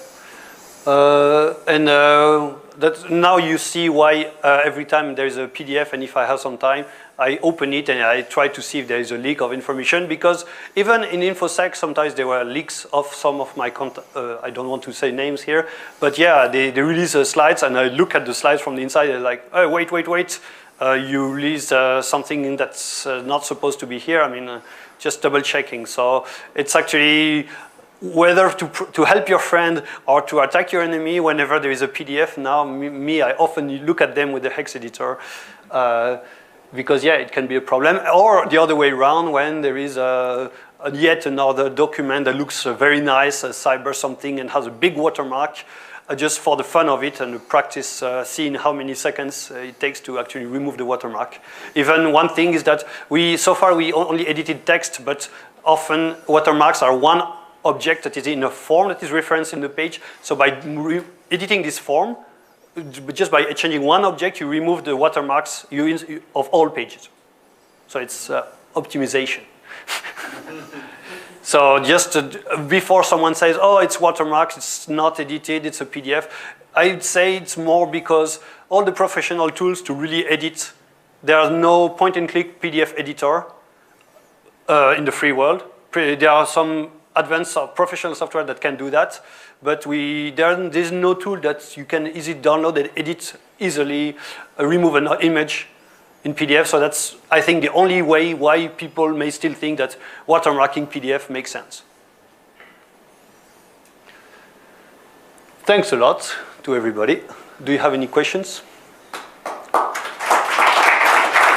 and now you see why every time there is a PDF, and if I have some time, I open it and I try to see if there is a leak of information, because even in InfoSec, sometimes there were leaks of some of my content. I don't want to say names here, but yeah, they release slides, and I look at the slides from the inside, and like, oh, wait. You released something that's not supposed to be here. I mean, just double checking. So it's actually whether to help your friend or to attack your enemy. Whenever there is a PDF, now I often look at them with the hex editor, because yeah, it can be a problem. Or the other way around, when there is yet another document that looks very nice, a cyber something, and has a big watermark. just for the fun of it and practice seeing how many seconds it takes to actually remove the watermark. Even one thing is that so far we only edited text, but often watermarks are one object that is in a form that is referenced in the page. So by editing this form, just by changing one object, you remove the watermarks of all pages. So it's optimization. So just before someone says, oh, it's watermarks, it's not edited, it's a PDF, I'd say it's more because all the professional tools to really edit, there are no point-and-click PDF editor in the free world. There are some advanced professional software that can do that, but there's no tool that you can easily download and edit easily, remove an image in PDF. So that's, I think, the only way why people may still think that watermarking PDF makes sense. Thanks a lot to everybody. Do you have any questions?